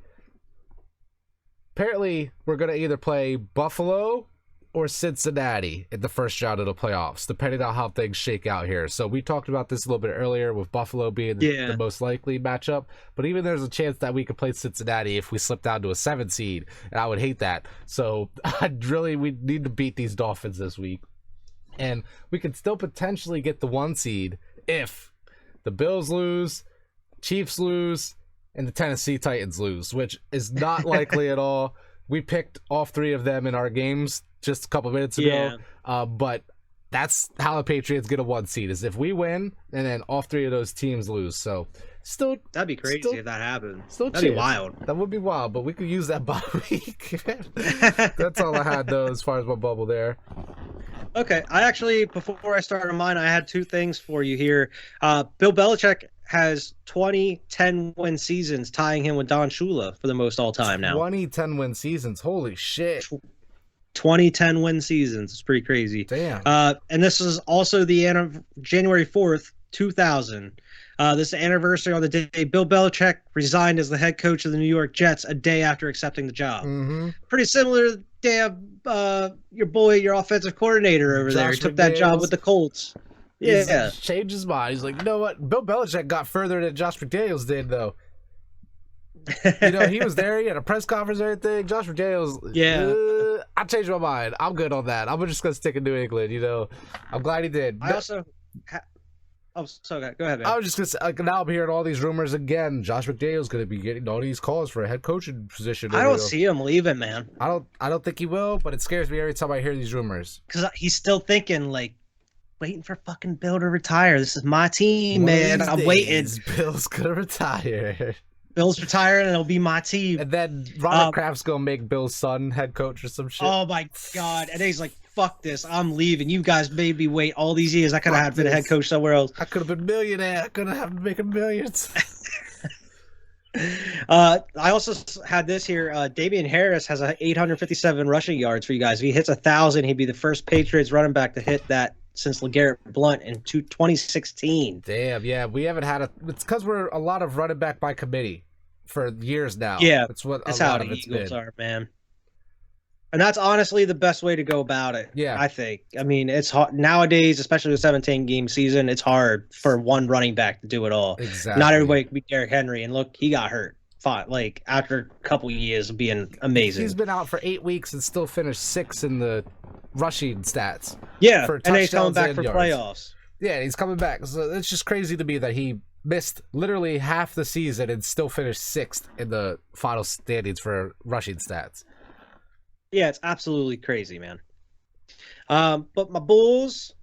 apparently, we're going to either play Buffalo or Cincinnati in the first round of the playoffs, depending on how things shake out here. So we talked about this a little bit earlier with Buffalo being the most likely matchup. But even there's a chance that we could play Cincinnati if we slip down to a 7 seed, and I would hate that. So we need to beat these Dolphins this week. And we could still potentially get the 1 seed if the Bills lose, Chiefs lose, and the Tennessee Titans lose, which is not likely at all. We picked all 3 of them in our games just a couple minutes ago. But that's how the Patriots get a 1 seed, is if we win and then all 3 of those teams lose. So still, that'd be crazy if that happened. That'd be wild. That would be wild, but we could use that bye week. That's all I had though as far as my bubble there. Okay, before I started mine, I had 2 things for you here. Bill Belichick has 20 10-win seasons, tying him with Don Shula for the most all-time now. 20 10-win seasons. Holy shit. 20 10-win seasons. It's pretty crazy. Damn. And this is also the end of January 4th, 2000. This is the anniversary on the day Bill Belichick resigned as the head coach of the New York Jets a day after accepting the job. Mm-hmm. Pretty similar to the day your offensive coordinator over there. He took that job with the Colts. Yeah. He's changed his mind. He's like, you know what? Bill Belichick got further than Josh McDaniels did, though. He was there. He had a press conference and everything. Josh McDaniels, I changed my mind. I'm good on that. I'm just going to stick in New England, I'm glad he did. I also... go ahead, man. I was just going to say, now I'm hearing all these rumors again. Josh McDaniels going to be getting all these calls for a head coaching position. I don't see him leaving, man. I don't think he will, but it scares me every time I hear these rumors. Because he's still thinking, waiting for fucking Bill to retire. This is my team, man. I'm waiting. Bill's going to retire. Bill's retiring, and it'll be my team. And then Robert Kraft's going to make Bill's son head coach or some shit. Oh, my God. And he's like, fuck this. I'm leaving. You guys made me wait all these years. I could have been a head coach somewhere else. I could have been millionaire. I could have been making millions. I also had this here. Damian Harris has 857 rushing yards for you guys. If he hits 1,000, he'd be the first Patriots running back to hit that since LeGarrette Blount in 2016. Damn, yeah, we haven't had it's because we're a lot of running back by committee for years now. Yeah, that's what that's a how lot the of it's Eagles been. are, man. And that's honestly the best way to go about it. Yeah, I think. I mean, it's hard nowadays, especially with 17-game season. It's hard for one running back to do it all. Exactly. Not everybody can be Derrick Henry, and look, he got hurt. Fought like after a couple years of being amazing. He's been out for 8 weeks and still finished 6th in the rushing stats. Yeah, and then he's coming back for yards. Playoffs. Yeah, he's coming back. So it's just crazy to me that he missed literally half the season and still finished 6th in the final standings for rushing stats. Yeah, it's absolutely crazy, man. But my Bulls,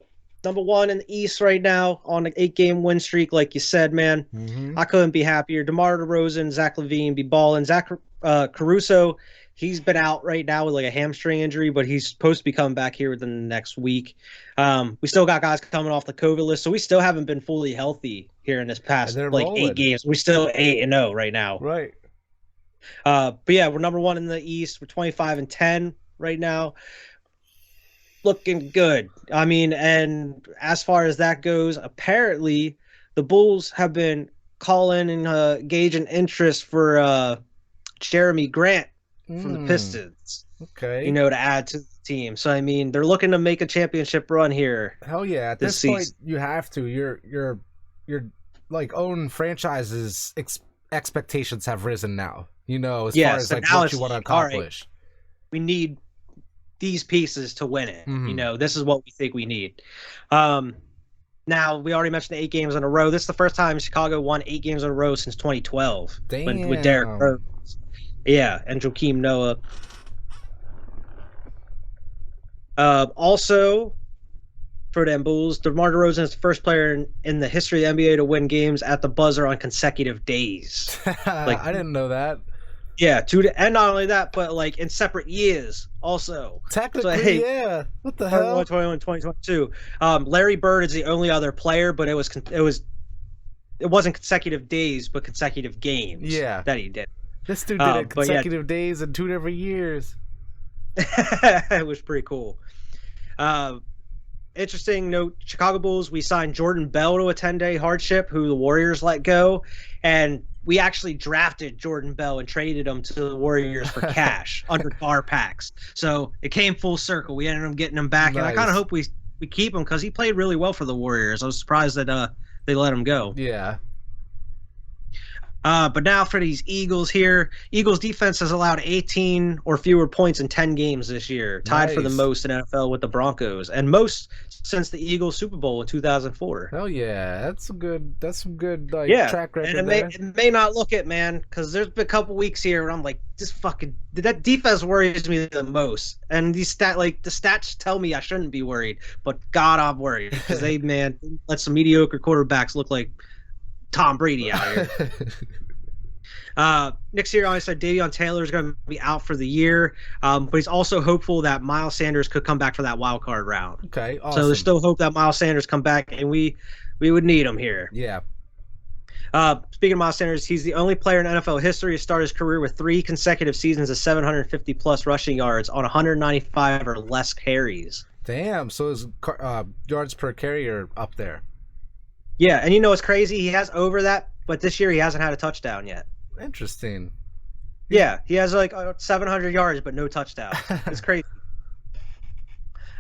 number 1 in the East right now on an 8-game win streak, like you said, man. Mm-hmm. I couldn't be happier. DeMar DeRozan, Zach LaVine be balling. Zach Caruso, he's been out right now with like a hamstring injury, but he's supposed to be coming back here within the next week. We still got guys coming off the COVID list, so we still haven't been fully healthy here in this past like rolling. 8 games. We're still 8-0 right now. Right. But yeah, we're number 1 in the East. We're 25-10 right now. Looking good. I mean, and as far as that goes, apparently the Bulls have been calling and gauging interest for Jeremy Grant from the Pistons. Okay. You know, to add to the team. So I mean, they're looking to make a championship run here. Hell yeah! At this point, you have to. Your like own franchises expectations have risen now. You know, as far as like what you want to accomplish. Right, we need these pieces to win it. You know, this is what we think we need. Now, we already mentioned 8 games in a row. This is the first time Chicago won 8 games in a row since 2012. Damn. With Derrick Rose. Yeah, and Joakim Noah. Also, for them Bulls, DeMar DeRozan is the first player in the history of the NBA to win games at the buzzer on consecutive days. Like, I didn't know that. Yeah, and not only that, but like in separate years also. Technically, so, hey, yeah. What the hell? 2021, 2022. Larry Bird is the only other player, but it wasn't consecutive days, but consecutive games. Yeah, that he did. This dude did it consecutive days in 2 different years. It was pretty cool. Interesting note: Chicago Bulls. We signed Jordan Bell to a 10-day hardship, who the Warriors let go, and we actually drafted Jordan Bell and traded him to the Warriors for cash under bar packs. So it came full circle. We ended up getting him back, and I kind of hope we keep him because he played really well for the Warriors. I was surprised that they let him go. Yeah. But now for these Eagles here, Eagles defense has allowed 18 or fewer points in 10 games this year, tied for the most in NFL with the Broncos, and most since the Eagles Super Bowl in 2004. Hell yeah, that's some good track record. And it may not look it, man, because there's been a couple weeks here where I'm like, that defense worries me the most, and the stats tell me I shouldn't be worried, but God, I'm worried because they let some mediocre quarterbacks look like Tom Brady out here. Next year, I said Davion Taylor is going to be out for the year, but he's also hopeful that Miles Sanders could come back for that wild card round. Okay, awesome. So there's still hope that Miles Sanders come back, and we would need him here. Yeah. Speaking of Miles Sanders, he's the only player in NFL history to start his career with 3 consecutive seasons of 750-plus rushing yards on 195 or less carries. Damn, so his yards per carry are up there. Yeah, and you know what's crazy? He has over that, but this year he hasn't had a touchdown yet. Interesting. Yeah, he has like 700 yards, but no touchdown. It's crazy.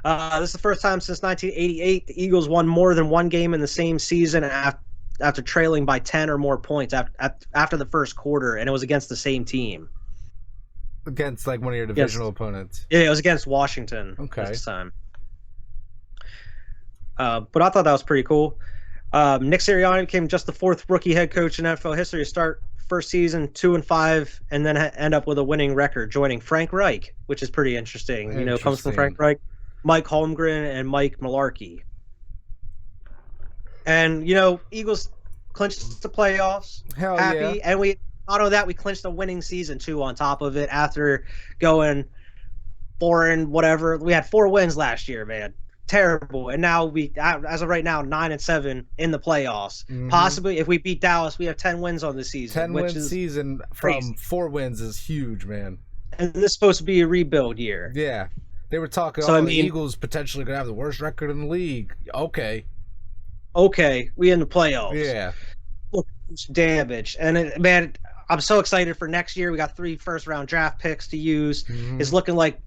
This is the first time since 1988 the Eagles won more than 1 game in the same season after trailing by 10 or more points after the first quarter, and it was against the same team. Against like one of your divisional opponents. Yeah, it was against Washington this time. But I thought that was pretty cool. Nick Sirianni became just the 4th rookie head coach in NFL history to start first season 2-5 and then end up with a winning record, joining Frank Reich, which is pretty interesting. You know, comes from Frank Reich, Mike Holmgren, and Mike Mularkey. And you know, Eagles clinched the playoffs. Hell happy, yeah. And we not only that, we clinched a winning season too. On top of it, after going 4 and whatever, we had 4 wins last year, man. terrible. And now as of right now, 9-7 in the playoffs. Possibly, if we beat Dallas, we have 10 wins on the season. 10-win season from 4 wins is huge, man. And this is supposed to be a rebuild year. Yeah. They were talking, the Eagles potentially going to have the worst record in the league. Okay, we in the playoffs. Yeah. Look, damage. And, man, I'm so excited for next year. We got 3 first-round draft picks to use. It's looking like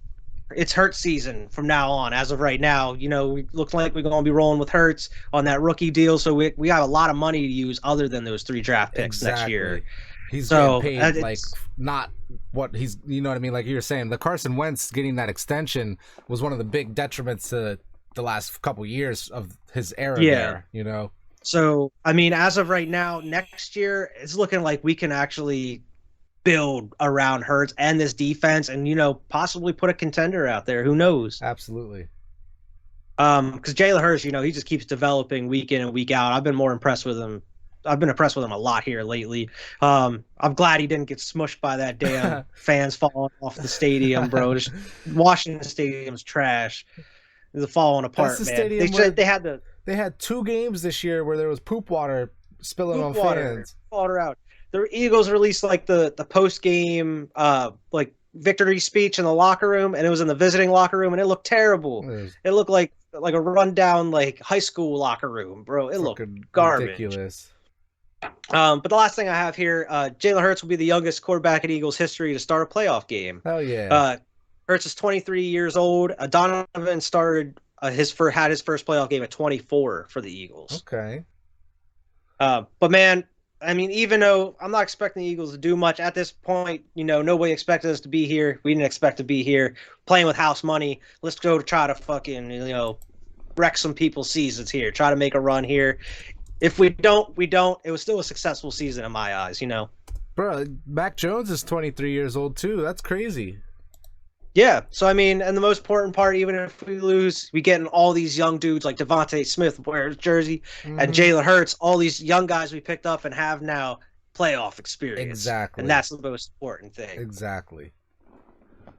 it's Hurts season from now on. As of right now, we look like we're going to be rolling with Hurts on that rookie deal. So we have a lot of money to use other than those 3 draft picks next year. He's getting paid like not what he's, you know what I mean? Like you were saying, the Carson Wentz getting that extension was one of the big detriments to the last couple years of his era there, So, I mean, as of right now, next year, it's looking like we can actually build around Hurts and this defense and, possibly put a contender out there. Who knows? Absolutely. Because Jalen Hurts, he just keeps developing week in and week out. I've been impressed with him a lot here lately. I'm glad he didn't get smushed by that damn fans falling off the stadium, bro. Just Washington Stadium's trash. It's falling apart, man. They had 2 games this year where there was poop water spilling on fans. Water out. The Eagles released like the post game victory speech in the locker room, and it was in the visiting locker room, and it looked terrible. It looked like a rundown high school locker room, bro. It looked garbage. Ridiculous. But the last thing I have here, Jalen Hurts will be the youngest quarterback in Eagles history to start a playoff game. Oh yeah. Hurts is 23 years old. Donovan started had his first playoff game at 24 for the Eagles. Okay. But man, I mean, even though I'm not expecting the Eagles to do much at this point, nobody expected us to be here. We didn't expect to be here playing with house money. Let's go to try to fucking, wreck some people's seasons here. Try to make a run here. If we don't, we don't. It was still a successful season in my eyes, Bro, Mack Jones is 23 years old too. That's crazy. Yeah, so I mean, and the most important part, even if we lose, we get in all these young dudes like Devontae Smith wears jersey, and Jalen Hurts, all these young guys we picked up and have now playoff experience. Exactly. And that's the most important thing. Exactly.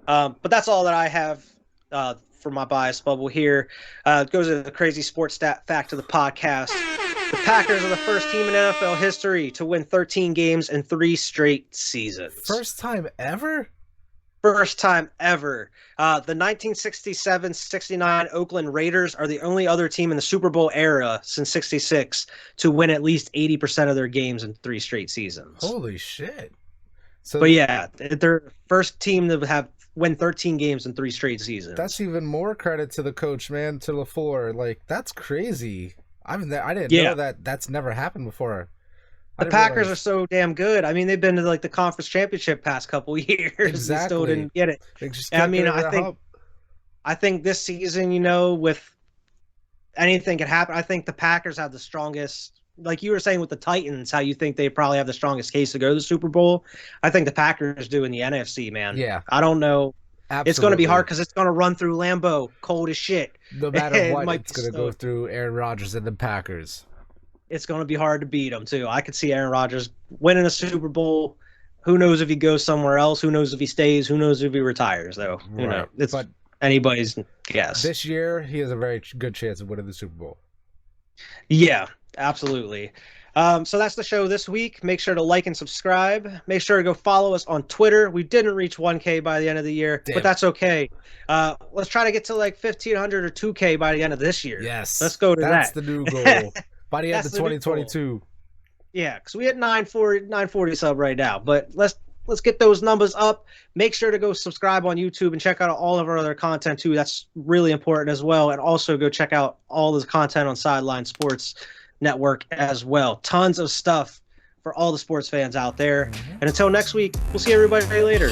But that's all that I have for my bias bubble here. It goes to the crazy sports fact of the podcast. The Packers are the first team in NFL history to win 13 games in 3 straight seasons. First time ever? First time ever. The 1967-69 Oakland Raiders are the only other team in the Super Bowl era since '66 to win at least 80% of their games in 3 straight seasons. Holy shit. But yeah, they're the first team to win 13 games in 3 straight seasons. That's even more credit to the coach, man, to LaFleur. Like, that's crazy. I didn't know that's never happened before. The Packers are so damn good. I mean, they've been to the conference championship past couple years. Exactly. And still didn't get it. I think this season, with anything could happen. I think the Packers have the strongest, like you were saying with the Titans, how you think they probably have the strongest case to go to the Super Bowl. I think the Packers do in the NFC, man. Yeah. I don't know. Absolutely. It's going to be hard because it's going to run through Lambeau, cold as shit. No matter what, it's going to go through Aaron Rodgers and the Packers. It's going to be hard to beat them, too. I could see Aaron Rodgers winning a Super Bowl. Who knows if he goes somewhere else? Who knows if he stays? Who knows if he retires, though? Right. It's anybody's guess. This year, he has a very good chance of winning the Super Bowl. Yeah, absolutely. So that's the show this week. Make sure to like and subscribe. Make sure to go follow us on Twitter. We didn't reach 1K by the end of the year, but that's okay. Let's try to get to 1,500 or 2K by the end of this year. Yes. Let's go to That's the new goal. By the end of 2022. Yeah, because we hit 940 sub right now. But let's get those numbers up. Make sure to go subscribe on YouTube and check out all of our other content too. That's really important as well. And also go check out all the content on Sideline Sports Network as well. Tons of stuff for all the sports fans out there. And until next week, we'll see everybody later.